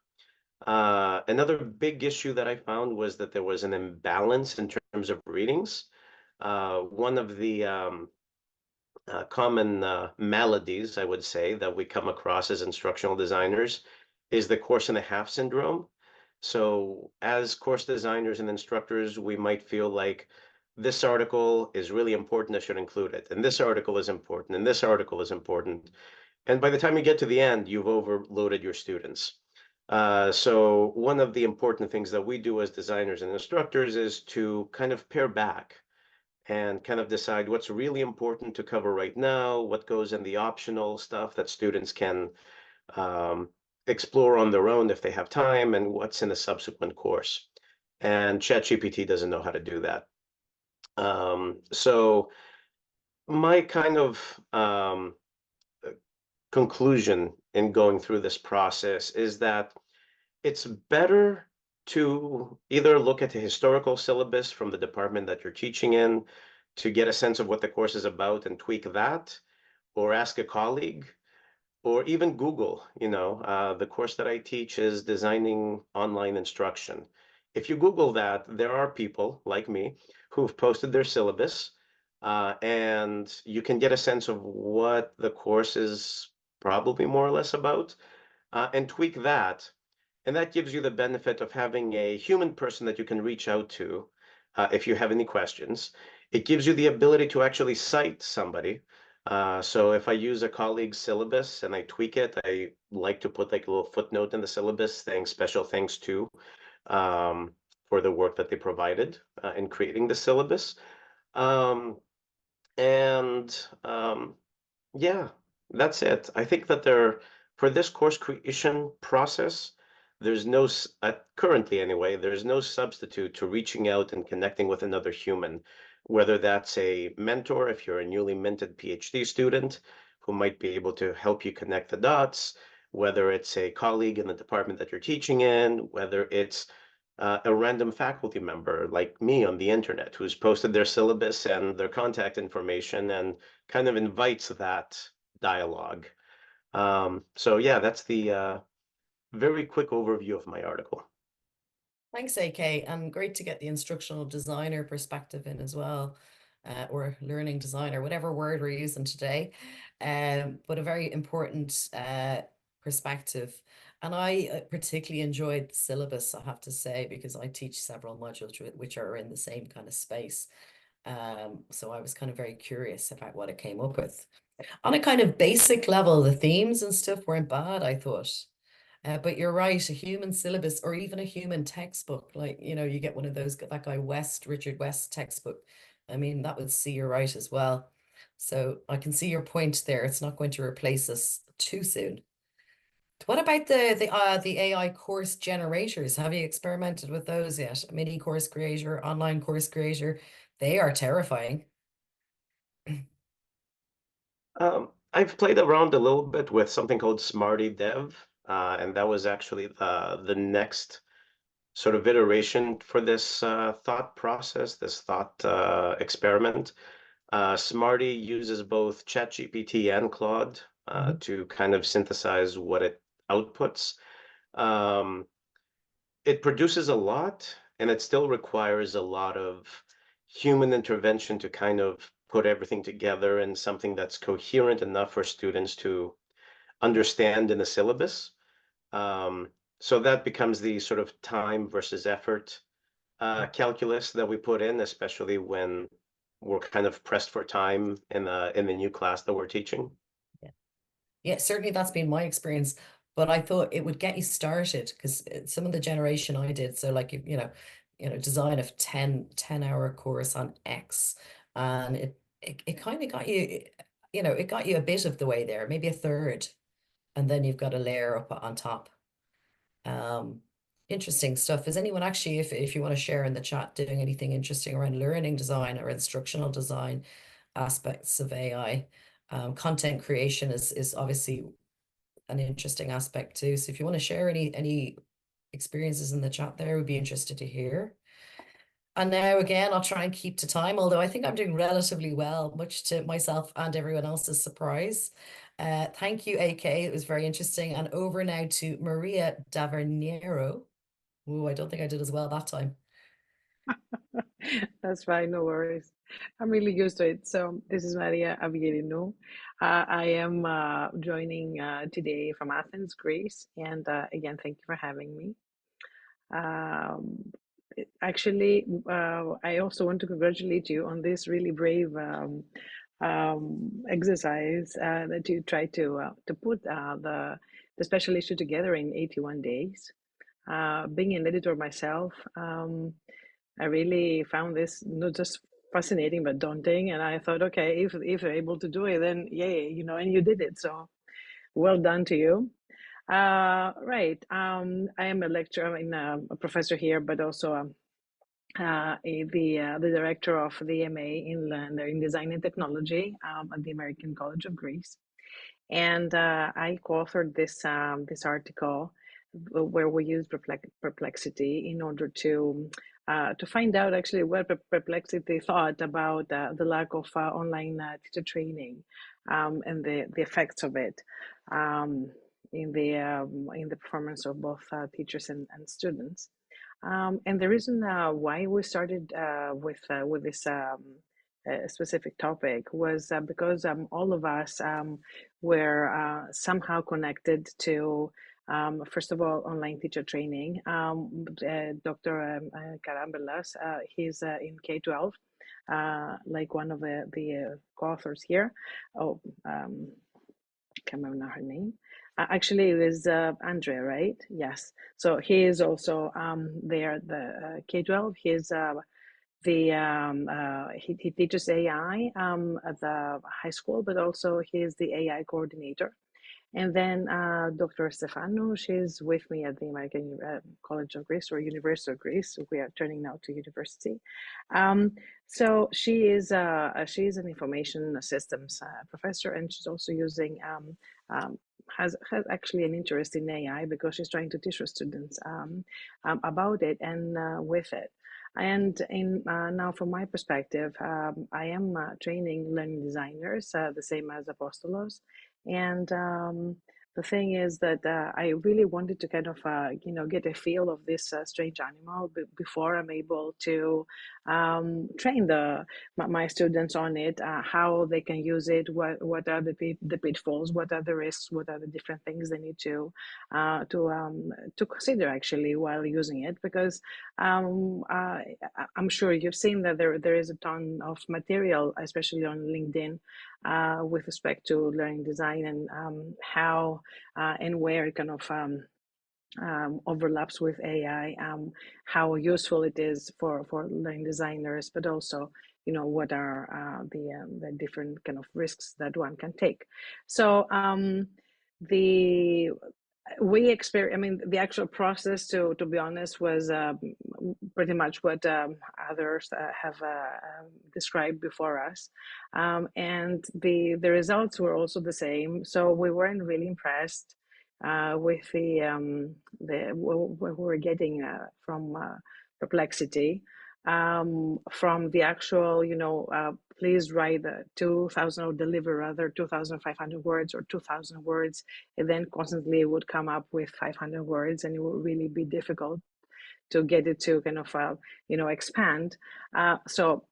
Another big issue that I found was that there was an imbalance in terms of readings. One of the common maladies, I would say, that we come across as instructional designers is the course and a half syndrome. So as course designers and instructors, we might feel like this article is really important, I should include it. And this article is important, and this article is important. And by the time you get to the end, you've overloaded your students. So one of the important things that we do as designers and instructors is to kind of pare back and kind of decide what's really important to cover right now, what goes in the optional stuff that students can explore on their own if they have time, and what's in a subsequent course. And ChatGPT doesn't know how to do that. So my kind of conclusion in going through this process is that it's better to either look at the historical syllabus from the department that you're teaching in to get a sense of what the course is about and tweak that, or ask a colleague, or even Google. The course that I teach is designing online instruction. If you Google that, there are people like me who've posted their syllabus, and you can get a sense of what the course is probably more or less about, and tweak that. And that gives you the benefit of having a human person that you can reach out to if you have any questions. It gives you the ability to actually cite somebody. So if I use a colleague's syllabus and I tweak it, I like to put like a little footnote in the syllabus saying special thanks to for the work that they provided in creating the syllabus. Yeah, that's it. I think that for this course creation process, there's no, currently anyway, there's no substitute to reaching out and connecting with another human, whether that's a mentor, if you're a newly minted PhD student who might be able to help you connect the dots, whether it's a colleague in the department that you're teaching in, whether it's a random faculty member like me on the internet who's posted their syllabus and their contact information and kind of invites that dialogue. So yeah, that's the very quick overview of my article. Thanks, AK, and great to get the instructional designer perspective in as well, or learning designer, whatever word we're using today, but a very important perspective. And I particularly enjoyed the syllabus, I have to say, because I teach several modules which are in the same kind of space. So I was kind of very curious about what it came up with. On a kind of basic level, the themes and stuff weren't bad, I thought. But you're right, a human syllabus or even a human textbook, like, you get one of those, that guy Richard West textbook. I mean, that would see you right as well. So I can see your point there. It's not going to replace us too soon. What about the AI course generators? Have you experimented with those yet? Mini course creator, online course creator, they are terrifying. I've played around a little bit with something called Smarty Dev, and that was actually the next sort of iteration for this thought process, this thought experiment. Smarty uses both ChatGPT and Claude to kind of synthesize what it outputs. It produces a lot, and it still requires a lot of human intervention to kind of put everything together in something that's coherent enough for students to understand in the syllabus. So that becomes the sort of time versus effort calculus that we put in, especially when we're kind of pressed for time in the new class that we're teaching. Yeah, certainly that's been my experience. But I thought it would get you started, because some of the generation I did, so like you know, design of 10-hour course on X, and it kind of got you, it got you a bit of the way there, maybe a third, and then you've got a layer up on top. Interesting stuff. Is anyone actually, if you want to share in the chat, doing anything interesting around learning design or instructional design aspects of AI? Content creation is obviously an interesting aspect too. So if you want to share any experiences in the chat there, we'd be interested to hear. And now again, I'll try and keep to time, although I think I'm doing relatively well, much to myself and everyone else's surprise. Thank you, AK. It was very interesting. And over now to Maria Davernero. Oh, I don't think I did as well that time. That's fine, no worries. I'm really used to it. So this is Maria Avgelino. I am joining today from Athens, Greece. And again, thank you for having me. Actually, I also want to congratulate you on this really brave exercise that you tried to put the special issue together in 81 days. Being an editor myself, I really found this not just fascinating but daunting, and I thought, okay, if you're able to do it, then yay, and you did it. So well done to you. Right. I am a lecturer, a professor here, but also the director of the MA in Design and Technology at the American College of Greece. And I co-authored this article where we use Perplexity in order to find out actually what Perplexity thought about the lack of online teacher training and the effects of it in the performance of both teachers and students. And the reason why we started with this specific topic was because all of us were somehow connected to, first of all, online teacher training. Dr. Karambelas, he's in K-12, like one of the co-authors here. Oh, can't remember her name. Actually, it was Andrea, right? Yes. So he is also there, the K-12. He's he teaches AI at the high school, but also he's the AI coordinator. And then Dr. Stefano, she's with me at the American College of Greece, or University of Greece. We are turning now to university. So she's an information systems professor, and she's also using has actually an interest in AI because she's trying to teach her students about it and with it. And now, from my perspective, I am training learning designers, the same as Apostolos. And the thing is that I really wanted to kind of, get a feel of this strange animal before I'm able to train my students on it, how they can use it, what are the pitfalls, what are the risks, what are the different things they need to consider actually while using it, because I'm sure you've seen that there is a ton of material, especially on LinkedIn, with respect to learning design and how and where it kind of overlaps with AI, how useful it is for learning designers, but also, what are the different kind of risks that one can take. So the actual process, to be honest, was pretty much what others have described before us, and the results were also the same. So we weren't really impressed with what we're getting from Perplexity, from the actual, please write 2,000 or deliver rather 2,500 words or 2,000 words, and then constantly it would come up with 500 words, and it would really be difficult to get it to kind of expand. So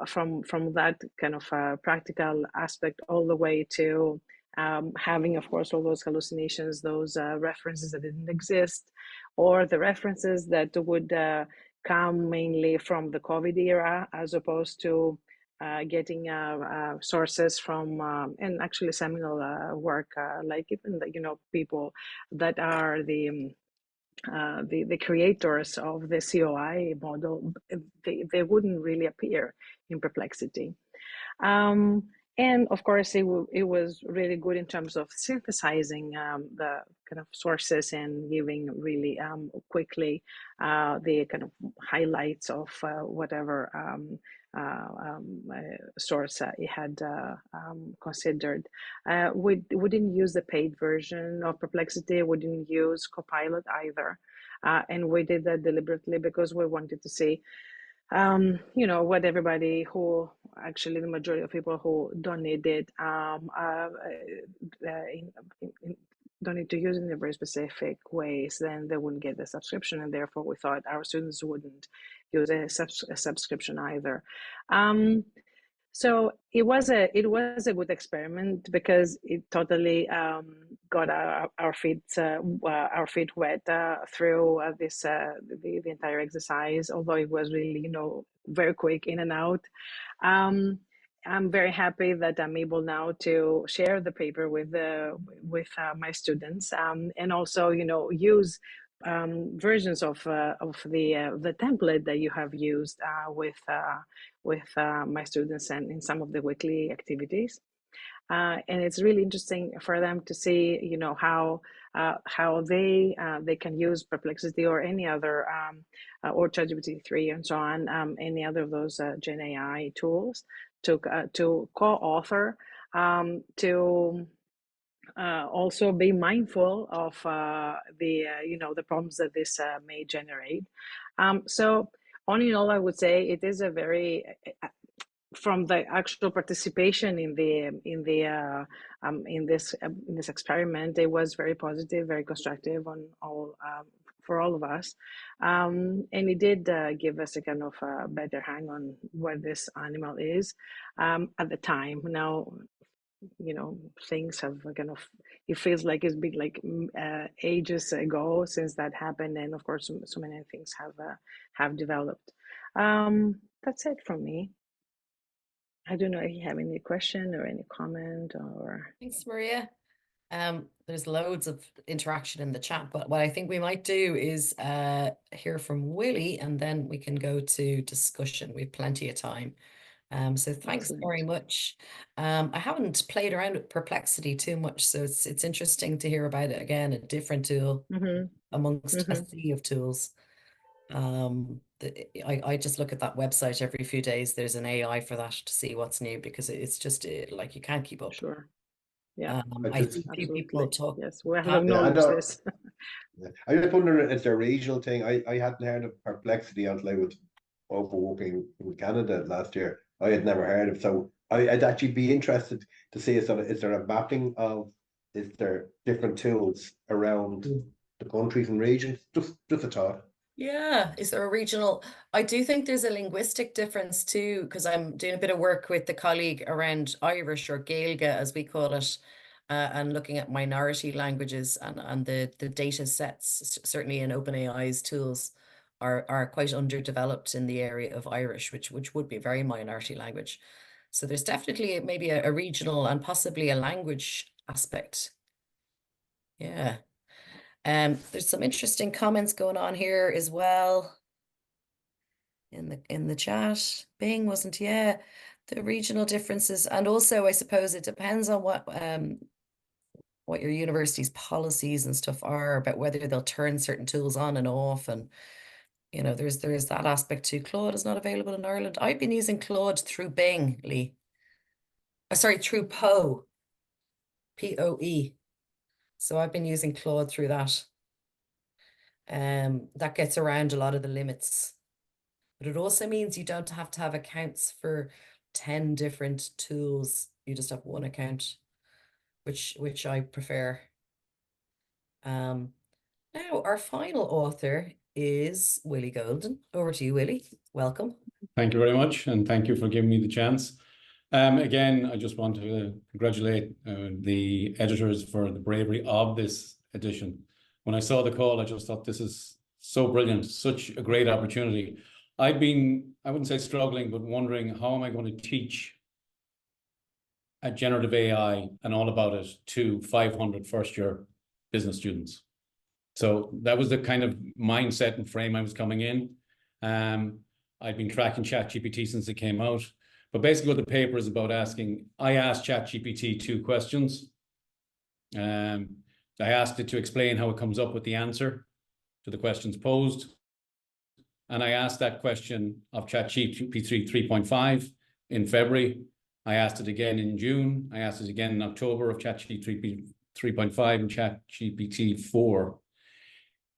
from that kind of practical aspect all the way to having, of course, all those hallucinations, those references that didn't exist, or the references that would come mainly from the COVID era, as opposed to getting sources from and actually seminal work, like even people that are the creators of the COI model. They wouldn't really appear in Perplexity. And of course, it was really good in terms of synthesizing the kind of sources and giving really quickly the kind of highlights of whatever source it had considered. We didn't use the paid version of Perplexity. We didn't use Copilot either. And we did that deliberately because we wanted to see what everybody who, actually the majority of people who donated don't need to use it in a very specific ways, then they wouldn't get the subscription, and therefore we thought our students wouldn't use a subscription either. So it was a good experiment because it totally got our feet wet through this the entire exercise. Although it was really very quick in and out. I'm very happy that I'm able now to share the paper with my students, and also use versions of the template that you have used with my students and in some of the weekly activities. And it's really interesting for them to see, how they can use Perplexity or any other or ChatGPT 3 and so on, any other of those GenAI tools to co-author, to also be mindful of the problems that this may generate. So all in all, I would say it is a very from the actual participation in this experiment, it was very positive, very constructive on all for all of us, and it did give us a kind of better hang on where this animal is at the time. Now, things have kind of, it feels like it's been like ages ago since that happened, and of course so many things have developed. That's it from me. I don't know if you have any question or any comment or. Thanks, Maria. There's loads of interaction in the chat, but what I think we might do is hear from Willie, and then we can go to discussion. We have plenty of time. So thanks very much. I haven't played around with Perplexity too much, so it's interesting to hear about it again, a different tool amongst a sea of tools. I just look at that website every few days. There's an AI for that to see what's new, because it's just like you can't keep up. Sure. Yeah. I see a few people talk. Yes, we have acknowledged this. I was wondering, it's a regional thing. I hadn't heard of Perplexity until I was overworking in Canada last year. I had never heard of, so I'd actually be interested to see, is there a mapping of, is there different tools around the countries and regions? Just a thought. Yeah, is there a regional? I do think there's a linguistic difference too, because I'm doing a bit of work with the colleague around Irish, or Gaeilge as we call it, and looking at minority languages, and the data sets, certainly in OpenAI's tools, are quite underdeveloped in the area of Irish, which would be a very minority language. So there's definitely maybe a regional and possibly a language aspect. Yeah. There's some interesting comments going on here as well in the chat. Bing wasn't, the regional differences, and also I suppose it depends on what your university's policies and stuff are about whether they'll turn certain tools on and off, and there's that aspect too. Claude is not available in Ireland. I've been using Claude through Bing, Lee. Sorry, through Poe, Poe. So I've been using Claude through that. That gets around a lot of the limits. But it also means you don't have to have accounts for 10 different tools. You just have one account, which I prefer. Now, our final author is Willie Golden. Over to you, Willie. Welcome. Thank you very much, and thank you for giving me the chance. Again, I just want to congratulate the editors for the bravery of this edition. When I saw the call, I just thought this is so brilliant, such a great opportunity. I've been, I wouldn't say struggling, but wondering how am I going to teach a generative AI and all about it to 500 first-year business students. So that was the kind of mindset and frame I was coming in. I've been tracking ChatGPT since it came out. But basically what the paper is about asking, I asked ChatGPT 2 questions. I asked it to explain how it comes up with the answer to the questions posed. And I asked that question of ChatGPT 3.5 in February. I asked it again in June. I asked it again in October of ChatGPT 3.5 and ChatGPT 4.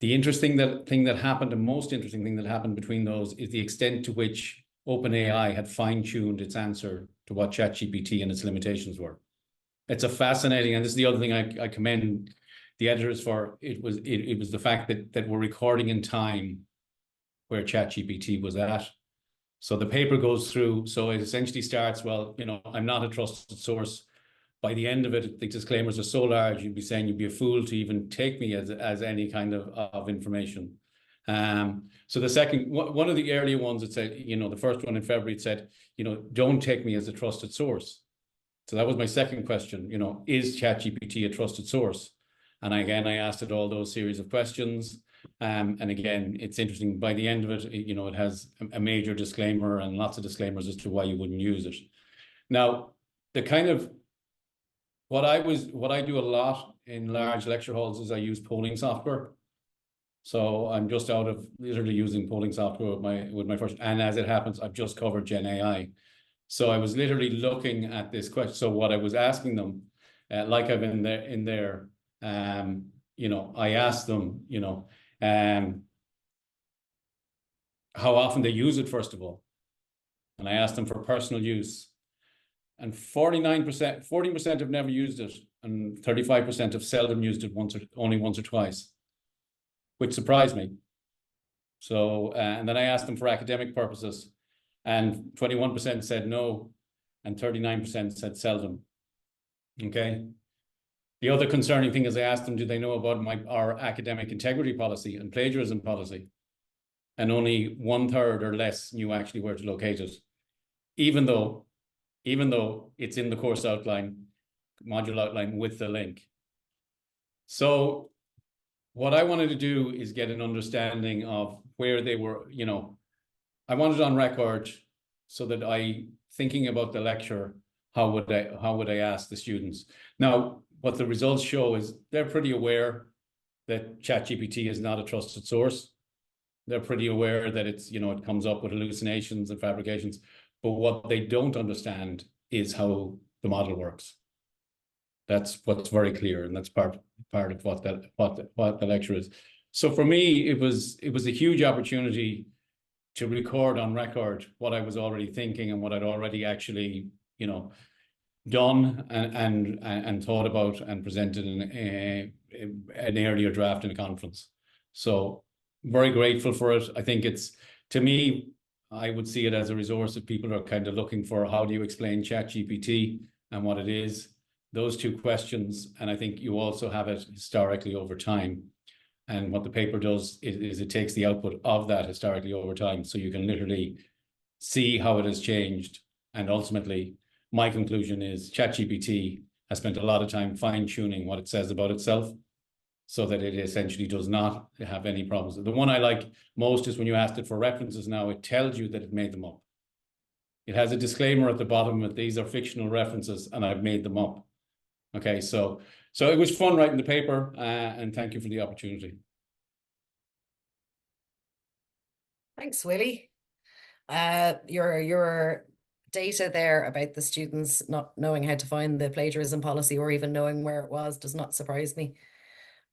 The interesting thing that happened, the most interesting thing that happened between those is the extent to which OpenAI had fine-tuned its answer to what ChatGPT and its limitations were. It's a fascinating, and this is the other thing I commend the editors for. It was the fact that we're recording in time where ChatGPT was at. So the paper goes through, so it essentially starts, well, you know, I'm not a trusted source. By the end of it, the disclaimers are so large, you'd be saying you'd be a fool to even take me as any kind of information. So the second, one of the earlier ones, it said, you know, the first one in February, it said, you know, don't take me as a trusted source. So that was my second question, you know, is ChatGPT a trusted source? And again, I asked it all those series of questions. And again, it's interesting, by the end of it, you know, it has a major disclaimer and lots of disclaimers as to why you wouldn't use it. Now, the kind of, what I do a lot in large lecture halls is I use polling software. So I'm just out of literally using polling software with my first, and as it happens, I've just covered GenAI. So I was literally looking at this question. So what I was asking them, like I've in there, you know, I asked them, you know, how often they use it, first of all. And I asked them for personal use. And 49%, 40% have never used it, and 35% have seldom used it only once or twice, which surprised me. So, and then I asked them for academic purposes, and 21% said no, and 39% said seldom. Okay. The other concerning thing is I asked them, do they know about our academic integrity policy and plagiarism policy? And only 1/3 or less knew actually where to locate it, even though it's in the course outline, module outline with the link. So what I wanted to do is get an understanding of where they were, you know, I wanted on record so that thinking about the lecture, how would I ask the students? Now, what the results show is they're pretty aware that ChatGPT is not a trusted source. They're pretty aware that it's, you know, it comes up with hallucinations and fabrications. But what they don't understand is how the model works. That's what's very clear, and that's part of what the lecture is. So for me, it was a huge opportunity to record on record what I was already thinking and what I'd already actually, you know, done and thought about and presented in an earlier draft in a conference. So very grateful for it. I think it's, to me, I would see it as a resource that people are kind of looking for. How do you explain ChatGPT and what it is? Those two questions. And I think you also have it historically over time. And what the paper does is it takes the output of that historically over time. So you can literally see how it has changed. And ultimately, my conclusion is ChatGPT has spent a lot of time fine-tuning what it says about itself, so that it essentially does not have any problems. The one I like most is when you asked it for references now, it tells you that it made them up. It has a disclaimer at the bottom that these are fictional references and I've made them up. Okay, so it was fun writing the paper, and thank you for the opportunity. Thanks, Willie. Your data there about the students not knowing how to find the plagiarism policy or even knowing where it was does not surprise me.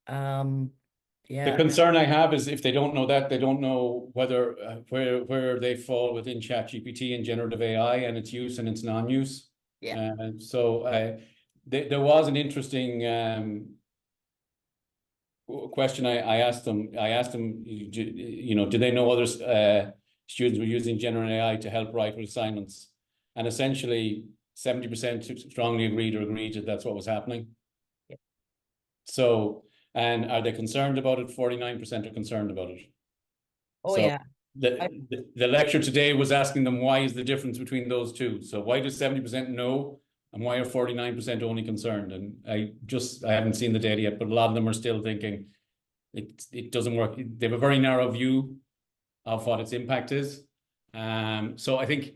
The concern I have is if they don't know that, they don't know whether where they fall within ChatGPT and generative AI and its use and its non-use. Yeah. So there was an interesting question I asked them. You know, do they know other students were using generative AI to help write with assignments? And essentially 70% strongly agreed that that's what was happening. Yeah. So, and are they concerned about it? 49% are concerned about it. Oh, so yeah. The lecture today was asking them, why is the difference between those two? So why does 70% know? And why are 49% only concerned? And I haven't seen the data yet, but a lot of them are still thinking it doesn't work. They have a very narrow view of what its impact is. So I think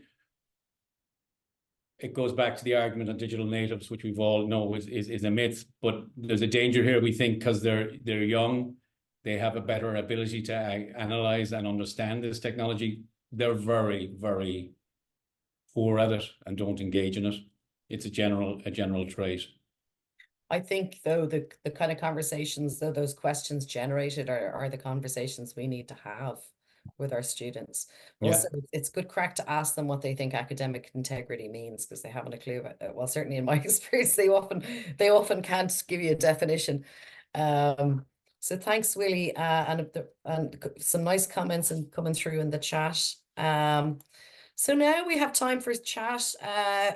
it goes back to the argument on digital natives, which we've all know is a myth, but there's a danger here, we think, because they're young, they have a better ability to analyze and understand this technology. They're very, very poor at it and don't engage in it. It's a general trait. I think, though, the kind of conversations, though, those questions generated are the conversations we need to have with our students. Also, it's good crack to ask them what they think academic integrity means, because they haven't a clue about it. Well, certainly in my experience, they often can't give you a definition. So thanks, Willie, and some nice comments and coming through in the chat. So now we have time for chat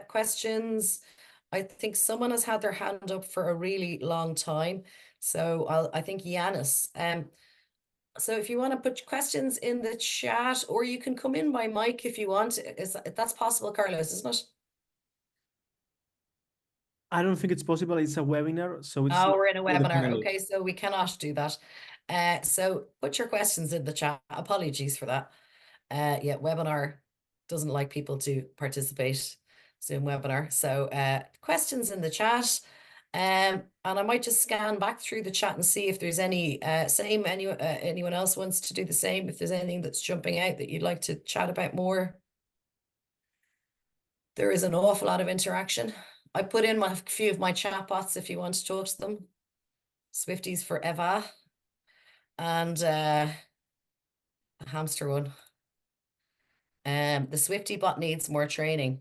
questions. I think someone has had their hand up for a really long time. So I think Yanis. So if you want to put questions in the chat, or you can come in by mic if you want. That's possible, Carlos, isn't it? I don't think it's possible. It's a webinar, so it's we're in a webinar. Okay, so we cannot do that. So put your questions in the chat. Apologies for that. Yeah, webinar doesn't like people to participate. Zoom webinar. So questions in the chat. And I might just scan back through the chat and see if there's any anyone else wants to do the same. If there's anything that's jumping out that you'd like to chat about more. There is an awful lot of interaction. I put in a few of my chat bots if you want to talk to them. Swifties for Eva and a hamster one. The Swifty bot needs more training.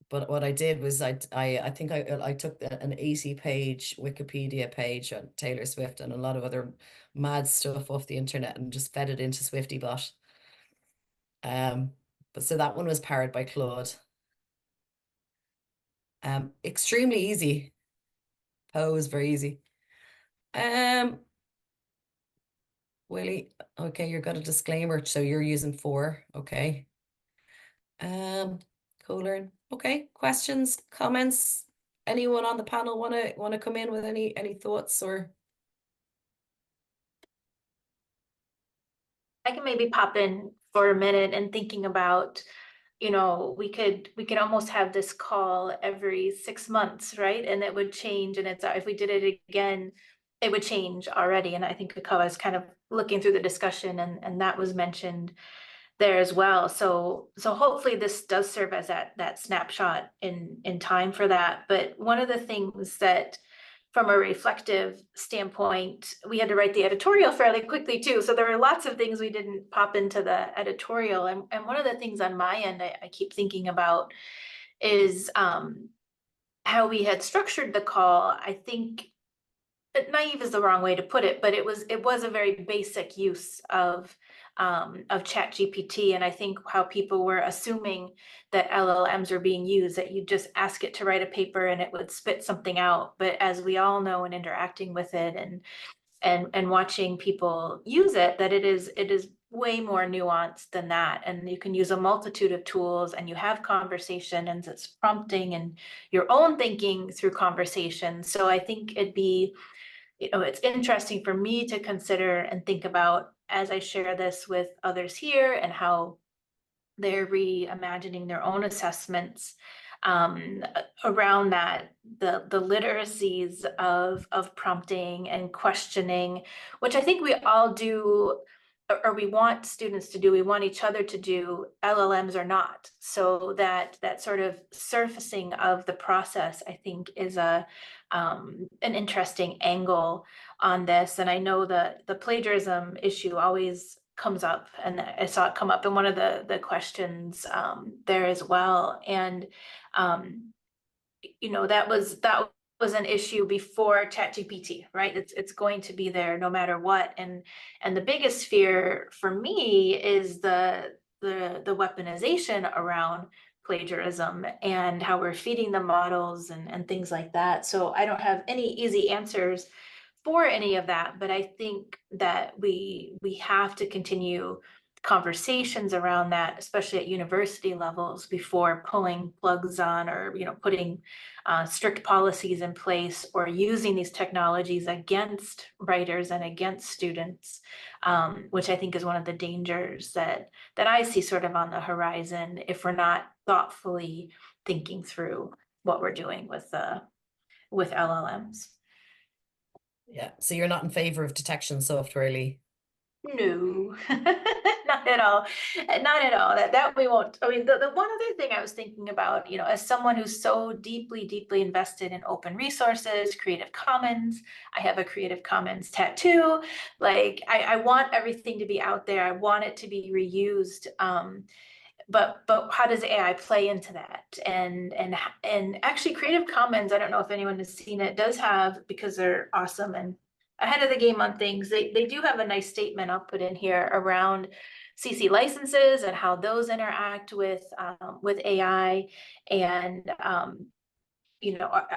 But what I did was I think I took an 80-page Wikipedia page on Taylor Swift and a lot of other mad stuff off the internet and just fed it into SwiftyBot. But so that one was powered by Claude. Extremely easy. Poe is very easy. Willie, okay, you've got a disclaimer, so you're using 4, okay. Co-learn. Okay, questions, comments? Anyone on the panel want to come in with any thoughts or? I can maybe pop in for a minute and thinking about, you know, we could almost have this call every 6 months, right? And it would change, and it's if we did it again, it would change already. And I think Akawa is kind of looking through the discussion, and that was mentioned there as well. So hopefully this does serve as that snapshot in time for that. But one of the things that, from a reflective standpoint, we had to write the editorial fairly quickly too. So there were lots of things we didn't pop into the editorial. And one of the things on my end I keep thinking about is how we had structured the call. I think naive is the wrong way to put it, but it was a very basic use of ChatGPT, and I think how people were assuming that LLMs are being used, that you just ask it to write a paper and it would spit something out. But as we all know, in interacting with it and watching people use it, that it is way more nuanced than that. And you can use a multitude of tools, and you have conversation, and it's prompting and your own thinking through conversation. So I think it'd be, you know, it's interesting for me to consider and think about as I share this with others here, and how they're reimagining their own assessments around that, the literacies of prompting and questioning, which I think we all do or we want students to do, we want each other to do, LLMs or not. So that sort of surfacing of the process, I think, is an interesting angle on this. And I know that the plagiarism issue always comes up, and I saw it come up in one of the questions there as well. And that was an issue before ChatGPT, right? It's going to be there no matter what. And the biggest fear for me is the weaponization around plagiarism and how we're feeding the models and things like that. So I don't have any easy answers for any of that, but I think that we have to continue conversations around that, especially at university levels, before pulling plugs on, or putting strict policies in place, or using these technologies against writers and against students, which I think is one of the dangers that I see sort of on the horizon if we're not thoughtfully thinking through what we're doing with LLMs. Yeah, so you're not in favor of detection software, Lee? No, not at all. Not at all. That we won't. I mean, the one other thing I was thinking about, as someone who's so deeply, deeply invested in open resources, Creative Commons, I have a Creative Commons tattoo. Like, I want everything to be out there. I want it to be reused. But how does AI play into that? And actually, Creative Commons, I don't know if anyone has seen it, does have, because they're awesome and ahead of the game on things, they do have a nice statement I'll put in here around CC licenses and how those interact with AI. And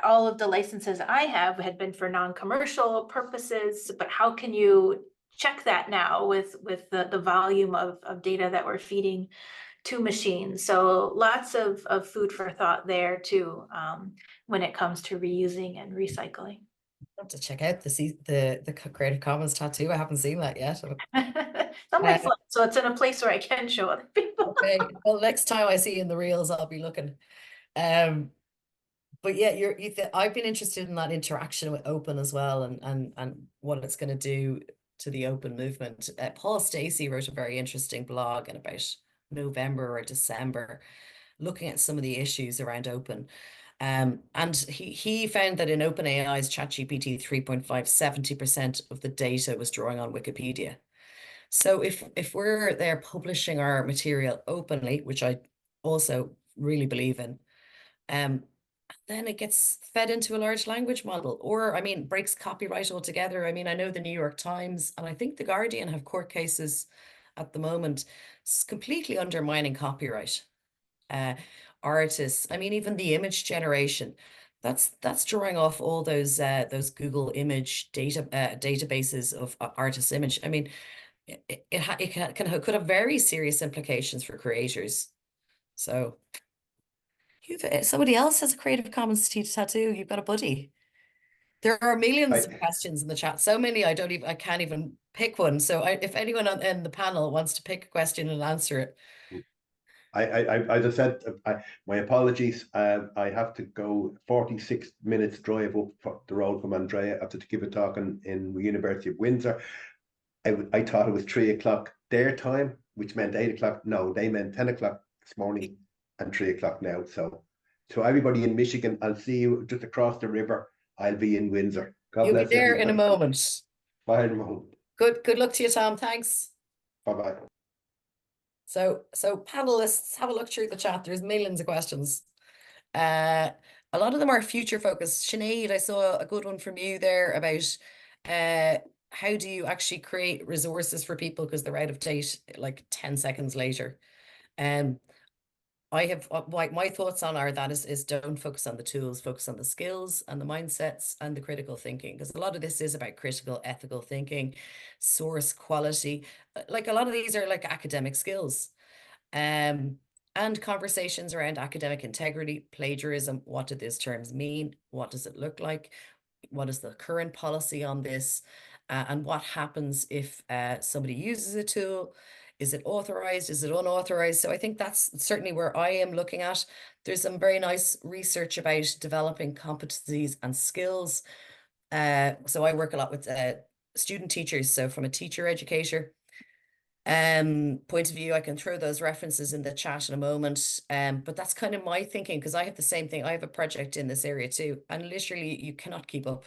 all of the licenses I have had been for non-commercial purposes, but how can you check that now with the volume of data that we're feeding to machines? So lots of food for thought there too, when it comes to reusing and recycling. I have to check out the Creative Commons tattoo. I haven't seen that yet. Not my fault, so it's in a place where I can show other people. Okay, well, next time I see you in the reels, I'll be looking. But yeah, I've been interested in that interaction with open as well, and what it's going to do to the open movement. Paul Stacey wrote a very interesting blog in about November or December, looking at some of the issues around open. And he found that in OpenAI's ChatGPT 3.5, 70% of the data was drawing on Wikipedia. So if we're there publishing our material openly, which I also really believe in, then it gets fed into a large language model, or breaks copyright altogether. I know the New York Times and I think the Guardian have court cases at the moment. It's completely undermining copyright. Artists, even the image generation, that's drawing off all those Google image databases of artists' image. It could have very serious implications for creators. So somebody else has a Creative Commons tattoo. You've got a buddy. There are millions of questions in the chat. So many I can't even pick one. So if anyone in the panel wants to pick a question and answer it. I just said, my apologies. I have to go 46 minutes drive up the road from Andrea after to give a talk in the University of Windsor. I thought it was 3 o'clock their time, which meant 8 o'clock. No, they meant 10 o'clock this morning and 3 o'clock now. So everybody in Michigan, I'll see you just across the river. I'll be in Windsor. God You'll bless be there everybody. in a moment. Bye in a moment. Good luck to you, Tom. Thanks. Bye-bye. So panelists, have a look through the chat. There's millions of questions. A lot of them are future focused. Sinead, I saw a good one from you there about how do you actually create resources for people because they're out of date like 10 seconds later. I have my thoughts on that is don't focus on the tools, focus on the skills and the mindsets and the critical thinking, because a lot of this is about critical ethical thinking, source quality. Like a lot of these are like academic skills, and conversations around academic integrity, plagiarism. What do these terms mean? What does it look like? What is the current policy on this? And what happens if somebody uses a tool? Is it authorized? Is it unauthorized? So I think that's certainly where I am looking at. There's some very nice research about developing competencies and skills. So I work a lot with student teachers. So from a teacher educator, point of view. I can throw those references in the chat in a moment. But that's kind of my thinking, because I have the same thing. I have a project in this area too, and literally you cannot keep up.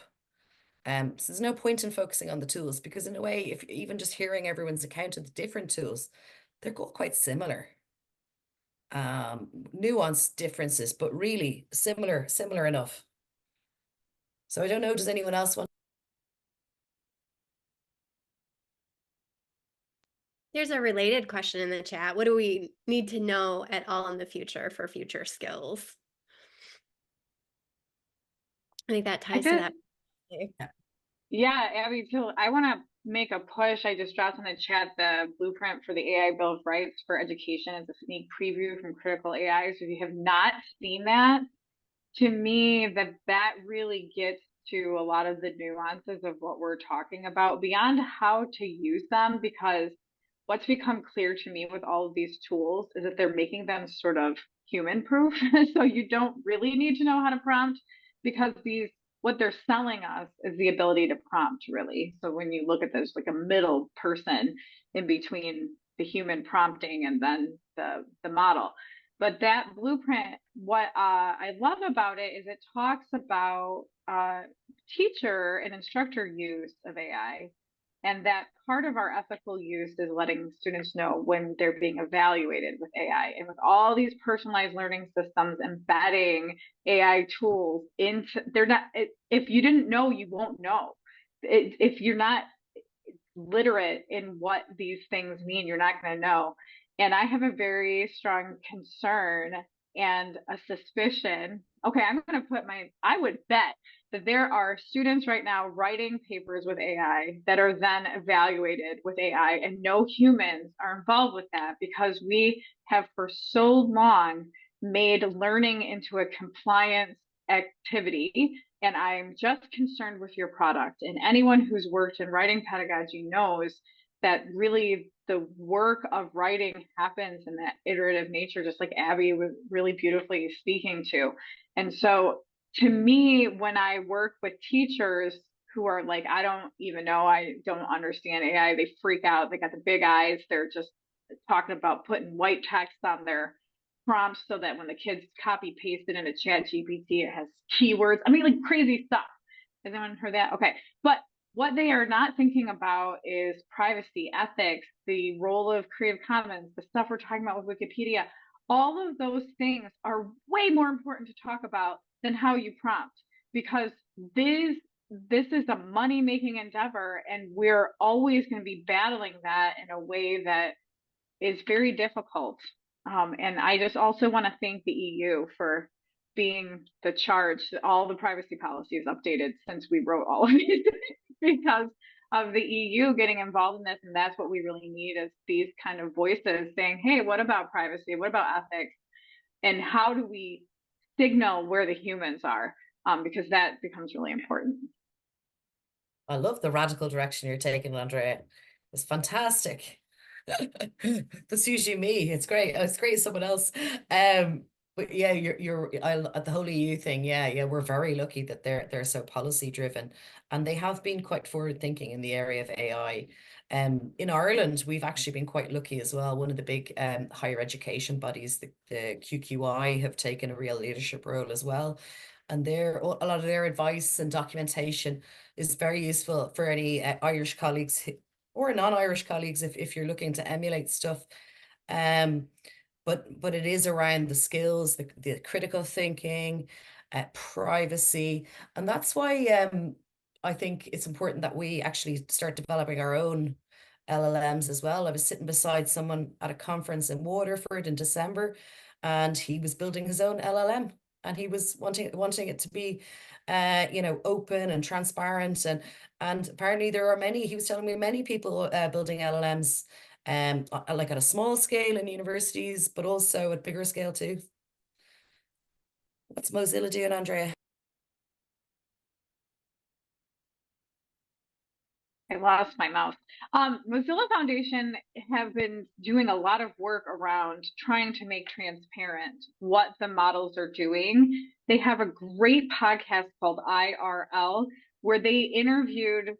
So there's no point in focusing on the tools, because in a way, if even just hearing everyone's account of the different tools, they're all quite similar. Nuanced differences, but really similar enough. So I don't know, does anyone else want? There's a related question in the chat. What do we need to know at all in the future for future skills? I think that ties to that. Yeah, Abby, so I want to make a push. I just dropped in the chat the blueprint for the AI Bill of Rights for Education as a sneak preview from Critical AI. So if you have not seen that, to me, that really gets to a lot of the nuances of what we're talking about beyond how to use them, because what's become clear to me with all of these tools is that they're making them sort of human proof. So you don't really need to know how to prompt, because what they're selling us is the ability to prompt, really. So when you look at this, like a middle person in between the human prompting and then the model. But that blueprint, what I love about it is it talks about teacher and instructor use of AI. And that part of our ethical use is letting students know when they're being evaluated with AI. And with all these personalized learning systems embedding AI tools into, if you didn't know, you won't know. If you're not literate in what these things mean, you're not going to know. And I have a very strong concern and a suspicion. Okay, I would bet that there are students right now writing papers with AI that are then evaluated with AI, and no humans are involved with that, because we have for so long made learning into a compliance activity. And I'm just concerned with your product. And anyone who's worked in writing pedagogy knows that really the work of writing happens in that iterative nature, just like Abby was really beautifully speaking to. And so to me, when I work with teachers who are like, I don't even know, I don't understand AI, they freak out, they got the big eyes, they're just talking about putting white text on their prompts so that when the kids copy paste it into ChatGPT, it has keywords. I mean, like crazy stuff. Has anyone heard that? Okay. But what they are not thinking about is privacy, ethics, the role of Creative Commons, the stuff we're talking about with Wikipedia. All of those things are way more important to talk about than how you prompt, because this is a money-making endeavor, and we're always going to be battling that in a way that is very difficult. And I just also want to thank the EU for being the charge that all the privacy policies updated since we wrote all of these, because of the EU getting involved in this. And that's what we really need, is these kind of voices saying, hey, what about privacy? What about ethics? And how do we signal where the humans are? Because that becomes really important. I love the radical direction you're taking, Andrea. It's fantastic. That's usually me. It's great. It's great someone else. But yeah, at the whole EU thing. Yeah, we're very lucky that they're so policy driven, and they have been quite forward thinking in the area of AI. In Ireland, we've actually been quite lucky as well. One of the big higher education bodies, the QQI, have taken a real leadership role as well. And a lot of their advice and documentation is very useful for any Irish colleagues or non-Irish colleagues if you're looking to emulate stuff. But it is around the skills, the critical thinking, privacy, and that's why I think it's important that we actually start developing our own LLMs as well. I was sitting beside someone at a conference in Waterford in December, and he was building his own LLM. And he was wanting it to be, open and transparent, and apparently there are many. He was telling me many people building LLMs, like at a small scale in universities, but also at bigger scale too. What's Mozilla doing, Andrea? I lost my mouse. Mozilla Foundation have been doing a lot of work around trying to make transparent what the models are doing. They have a great podcast called IRL, where they interviewed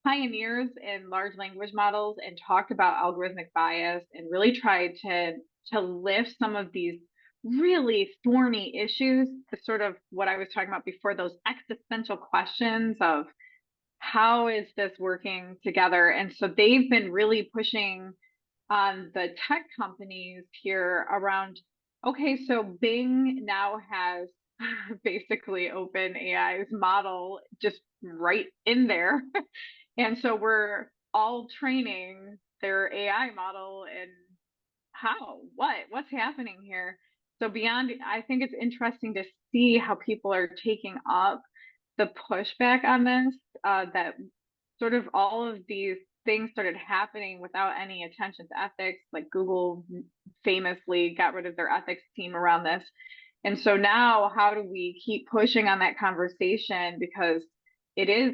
pioneers in large language models and talked about algorithmic bias and really tried to lift some of these really thorny issues, the sort of what I was talking about before, those existential questions of how is this working together? And so they've been really pushing on the tech companies here around, okay, so Bing now has basically OpenAI's model just right in there. And so we're all training their AI model, and what's happening here? So beyond, I think it's interesting to see how people are taking up the pushback on this, that sort of all of these things started happening without any attention to ethics. Like Google famously got rid of their ethics team around this. And so now how do we keep pushing on that conversation? Because it is,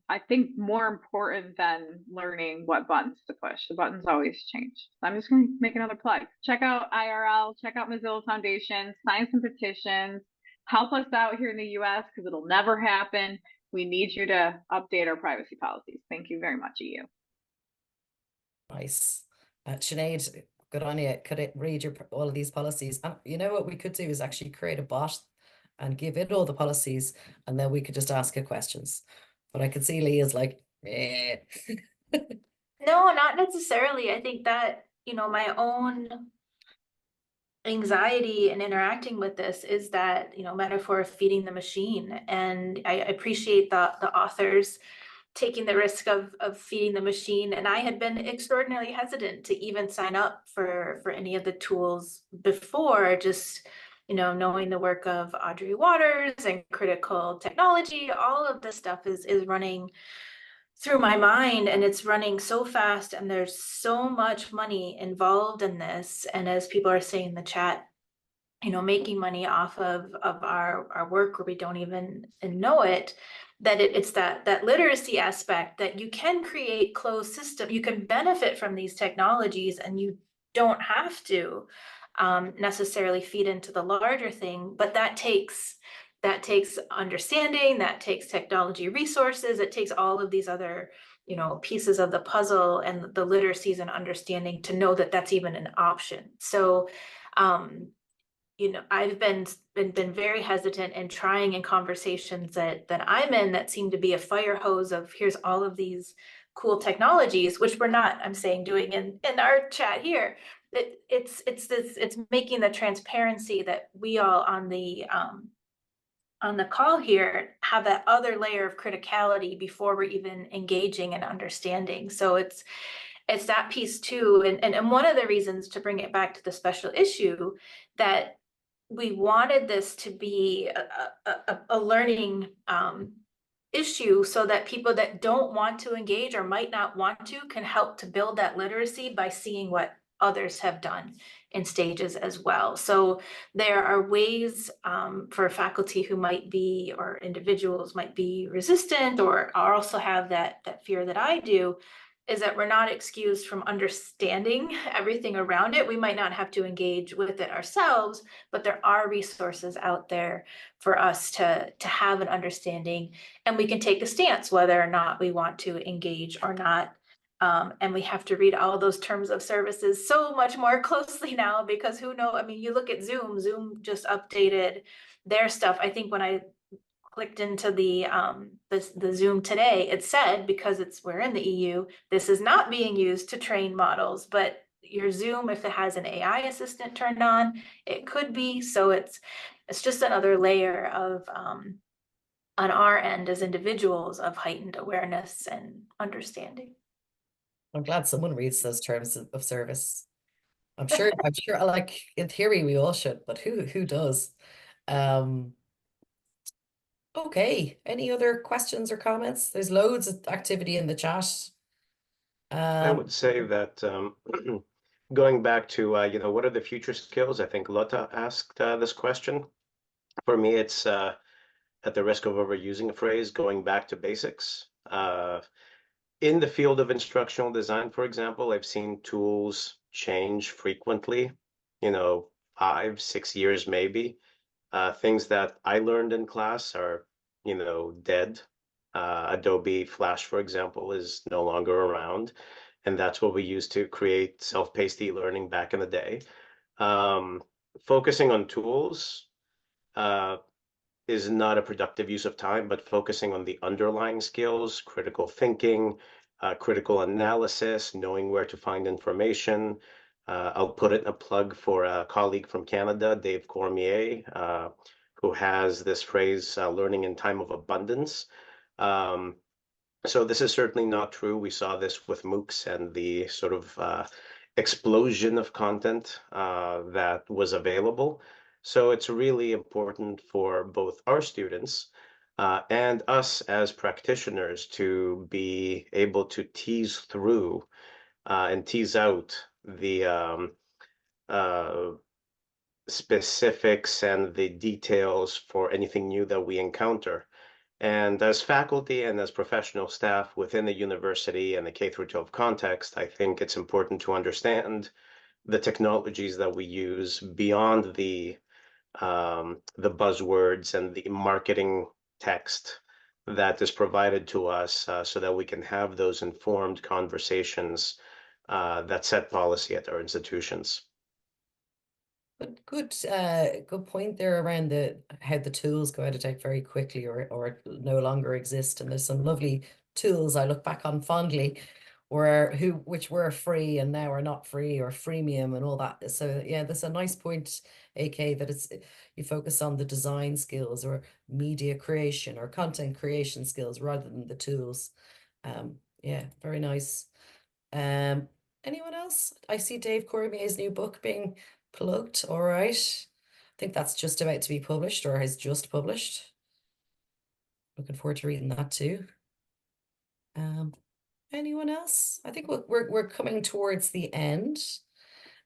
I think, more important than learning what buttons to push. The buttons always change. So I'm just going to make another plug. Check out IRL, check out Mozilla Foundation, sign some petitions, help us out here in the US because it'll never happen. We need you to update our privacy policies. Thank you very much, EU. Nice. Sinead, good on you. Could it read all of these policies? And you know what we could do is actually create a bot and give it all the policies, and then we could just ask it questions. But I could see Leah's like, eh. No, not necessarily. I think that, my own anxiety in interacting with this is that, metaphor of feeding the machine. And I appreciate the authors taking the risk of feeding the machine. And I had been extraordinarily hesitant to even sign up for any of the tools before, just, knowing the work of Audrey Waters and critical technology. All of this stuff is running through my mind, and it's running so fast, and there's so much money involved in this. And as people are saying in the chat, making money off of our work where we don't even know it, that it's that literacy aspect, that you can create closed system, you can benefit from these technologies, and you don't have to necessarily feed into the larger thing. But that takes understanding, that takes technology resources, it takes all of these other pieces of the puzzle and the literacies and understanding to know that that's even an option. So I've been very hesitant and trying in conversations that I'm in that seem to be a fire hose of here's all of these cool technologies, which we're not, I'm saying, doing in our chat here. It's making the transparency that we all on the call here have that other layer of criticality before we're even engaging and understanding. So it's that piece too. And one of the reasons, to bring it back to the special issue, that we wanted this to be a learning issue, so that people that don't want to engage or might not want to can help to build that literacy by seeing what others have done in stages as well. So there are ways for faculty who might be, or individuals might be resistant or also have that fear that I do, is that we're not excused from understanding everything around it. We might not have to engage with it ourselves, but there are resources out there for us to have an understanding, and we can take a stance whether or not we want to engage or not. And we have to read all those terms of services so much more closely now, because who knows? I mean, you look at Zoom just updated their stuff. I think when I clicked into the Zoom today, it said, because we're in the EU, this is not being used to train models, but your Zoom, if it has an AI assistant turned on, it could be. So it's just another layer of on our end as individuals of heightened awareness and understanding. I'm glad someone reads those terms of service. I'm sure, like in theory we all should, but who does? Okay, any other questions or comments? There's loads of activity in the chat. I would say that going back to what are the future skills? I think Lotta asked this question. For me, it's at the risk of overusing a phrase, going back to basics. In the field of instructional design, for example, I've seen tools change frequently, 5, 6 years maybe. Things that I learned in class are, dead Adobe Flash, for example, is no longer around. And that's what we used to create self-paced e-learning back in the day. Focusing on tools is not a productive use of time, but focusing on the underlying skills, critical thinking, critical analysis, knowing where to find information. I'll put in a plug for a colleague from Canada, Dave Cormier, who has this phrase, learning in time of abundance. So this is certainly not true. We saw this with MOOCs and the sort of explosion of content that was available. So it's really important for both our students and us as practitioners to be able to tease through and tease out the specifics and the details for anything new that we encounter. And as faculty and as professional staff within the university and the K-12 context, I think it's important to understand the technologies that we use beyond the buzzwords and the marketing text that is provided to us so that we can have those informed conversations that set policy at our institutions. Good point there around how the tools go out of date very quickly or no longer exist. And there's some lovely tools I look back on fondly which were free and now are not free or freemium and all that. So yeah, there's a nice point, AK, that you focus on the design skills or media creation or content creation skills rather than the tools. Yeah, very nice. Anyone else? I see Dave Cormier's new book being plugged. All right. I think that's just about to be published or has just published. Looking forward to reading that too. Anyone else? I think we're coming towards the end.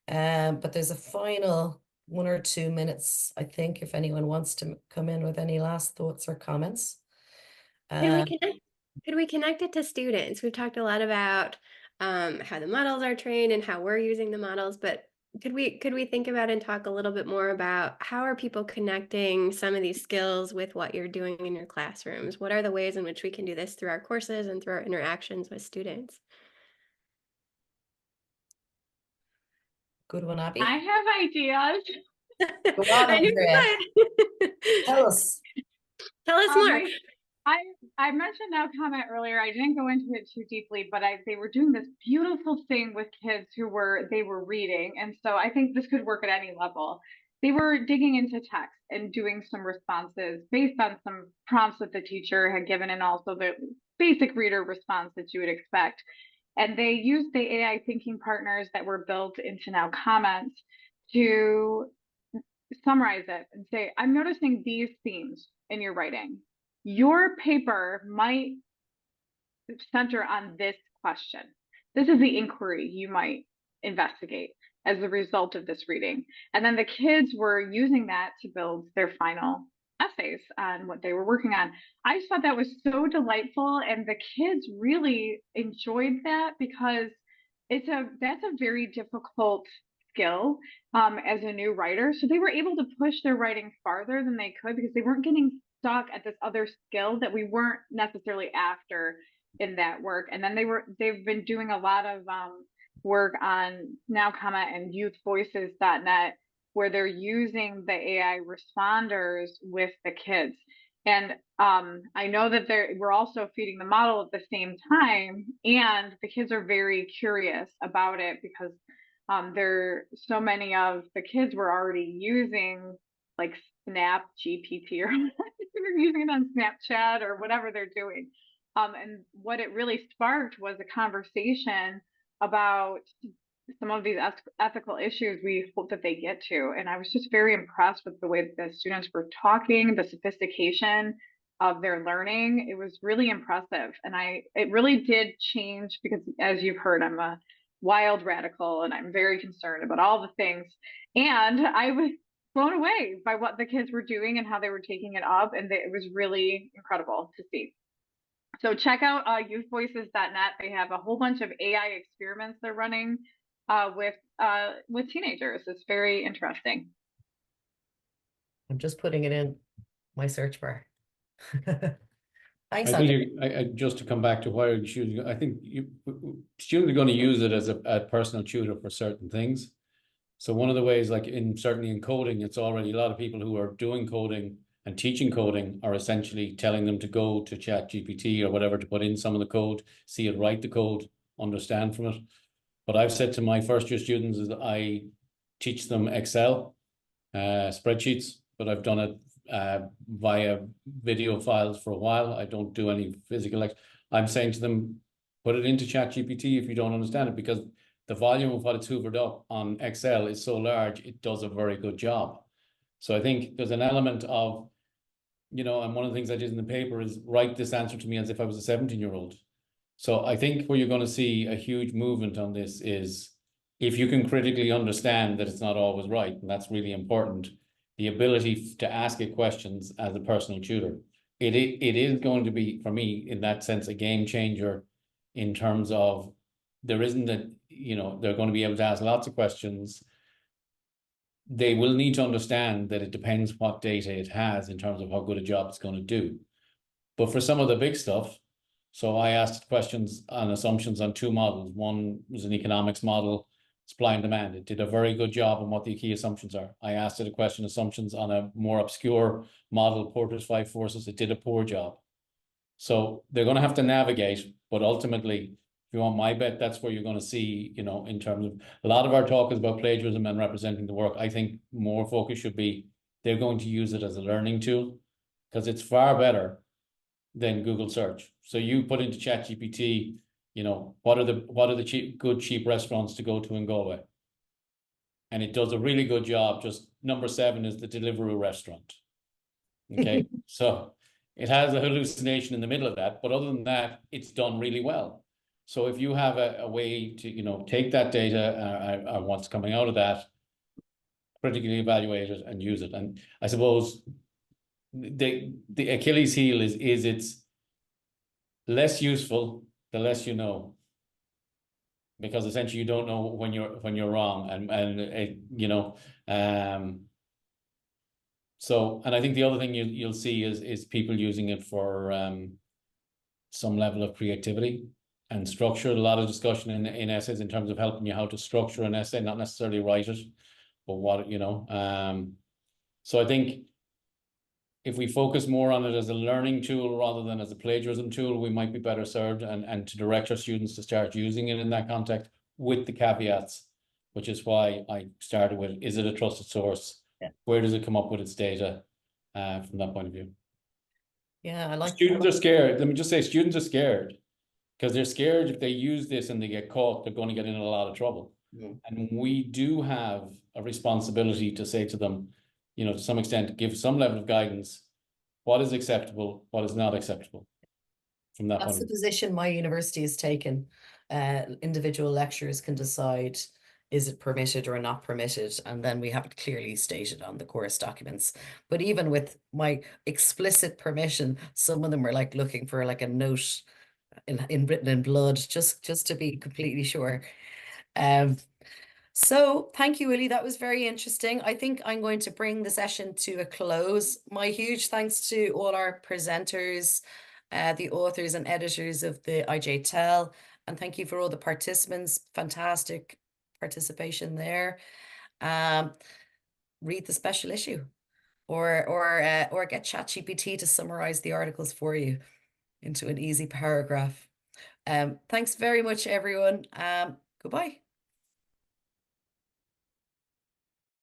But there's a final 1 or 2 minutes, I think, if anyone wants to come in with any last thoughts or comments. Could we connect it to students? We've talked a lot about how the models are trained and how we're using the models, but could we think about and talk a little bit more about how are people connecting some of these skills with what you're doing in your classrooms? What are the ways in which we can do this through our courses and through our interactions with students? Good one, Abby. I have ideas. Go on, I knew you would. Tell us. Tell us more. I mentioned Now Comment earlier. I didn't go into it too deeply, but they were doing this beautiful thing with kids who were reading. And so I think this could work at any level. They were digging into text and doing some responses based on some prompts that the teacher had given and also the basic reader response that you would expect. And they used the AI thinking partners that were built into Now Comment to summarize it and say, I'm noticing these themes in your writing. Your paper might center on this question. This is the inquiry you might investigate as a result of this reading. And then the kids were using that to build their final essays on what they were working on. I just thought that was so delightful, and the kids really enjoyed that because that's a very difficult skill as a new writer. So they were able to push their writing farther than they could because they weren't getting stuck at this other skill that we weren't necessarily after in that work. And then they've been doing a lot of work on Now Comment and youthvoices.net where they're using the AI responders with the kids. And I know that we're also feeding the model at the same time, and the kids are very curious about it because so many of the kids were already using like Snap GPT or they're using it on Snapchat or whatever they're doing. And what it really sparked was a conversation about some of these ethical issues we hope that they get to. And I was just very impressed with the way that the students were talking, the sophistication of their learning. It was really impressive. And it really did change because, as you've heard, I'm a wild radical and I'm very concerned about all the things. And I was blown away by what the kids were doing and how they were taking it up. And it was really incredible to see. So check out youthvoices.net. They have a whole bunch of AI experiments they're running with teenagers. It's very interesting. I'm just putting it in my search bar. Thanks, I Andrew. think just to come back to why students, I think students are going to use it as a personal tutor for certain things. So one of the ways, like certainly in coding, it's already a lot of people who are doing coding and teaching coding are essentially telling them to go to ChatGPT or whatever to put in some of the code, see it, write the code, understand from it. But I've said to my first year students is that I teach them Excel, spreadsheets, but I've done it via video files for a while. I don't do any physical. I'm saying to them, put it into ChatGPT if you don't understand it, because the volume of what it's hoovered up on Excel is so large, it does a very good job. So I think there's an element of, and one of the things I did in the paper is write this answer to me as if I was a 17-year-old. So I think where you're going to see a huge movement on this is if you can critically understand that it's not always right, and that's really important, the ability to ask it questions as a personal tutor. It is going to be, for me, in that sense, a game changer in terms of there isn't that, they're going to be able to ask lots of questions. They will need to understand that it depends what data it has in terms of how good a job it's going to do. But for some of the big stuff, so I asked questions on assumptions on two models. One was an economics model, supply and demand. It did a very good job on what the key assumptions are. I asked it a question, assumptions on a more obscure model, Porter's 5 forces. It did a poor job. So they're going to have to navigate, but ultimately, if you want my bet, that's where you're going to see, in terms of a lot of our talk is about plagiarism and representing the work. I think more focus should be they're going to use it as a learning tool because it's far better than Google search. So you put into ChatGPT, what are the good cheap restaurants to go to in Galway? And it does a really good job. Just number 7 is the Deliveroo restaurant. Okay, so it has a hallucination in the middle of that, but other than that, it's done really well. So if you have a way to, take that data or what's coming out of that, critically evaluate it and use it. And I suppose the Achilles heel is it's less useful the less you know, because essentially you don't know when you're wrong, so, and I think the other thing you'll see is people using it for some level of creativity and structure. A lot of discussion in essays in terms of helping you how to structure an essay, not necessarily write it, but what so I think if we focus more on it as a learning tool rather than as a plagiarism tool, we might be better served and to direct our students to start using it in that context with the caveats, which is why I started with, is it a trusted source? Yeah. Where does it come up with its data from that point of view? Yeah, I like students are scared. Let me just say, students are scared because they're scared if they use this and they get caught, they're going to get in a lot of trouble. Yeah. And we do have a responsibility to say to them, to some extent, give some level of guidance. What is acceptable? What is not acceptable? From that point of view. That's the position my university has taken. Individual lecturers can decide, is it permitted or not permitted? And then we have it clearly stated on the course documents. But even with my explicit permission, some of them were like looking for like a note in written in blood, just to be completely sure. So thank you, Willie. That was very interesting. I think I'm going to bring the session to a close. My huge thanks to all our presenters, the authors and editors of the IJTEL, and thank you for all the participants. Fantastic participation there. Read the special issue, or get ChatGPT to summarize the articles for you into an easy paragraph. Thanks very much, everyone. Goodbye.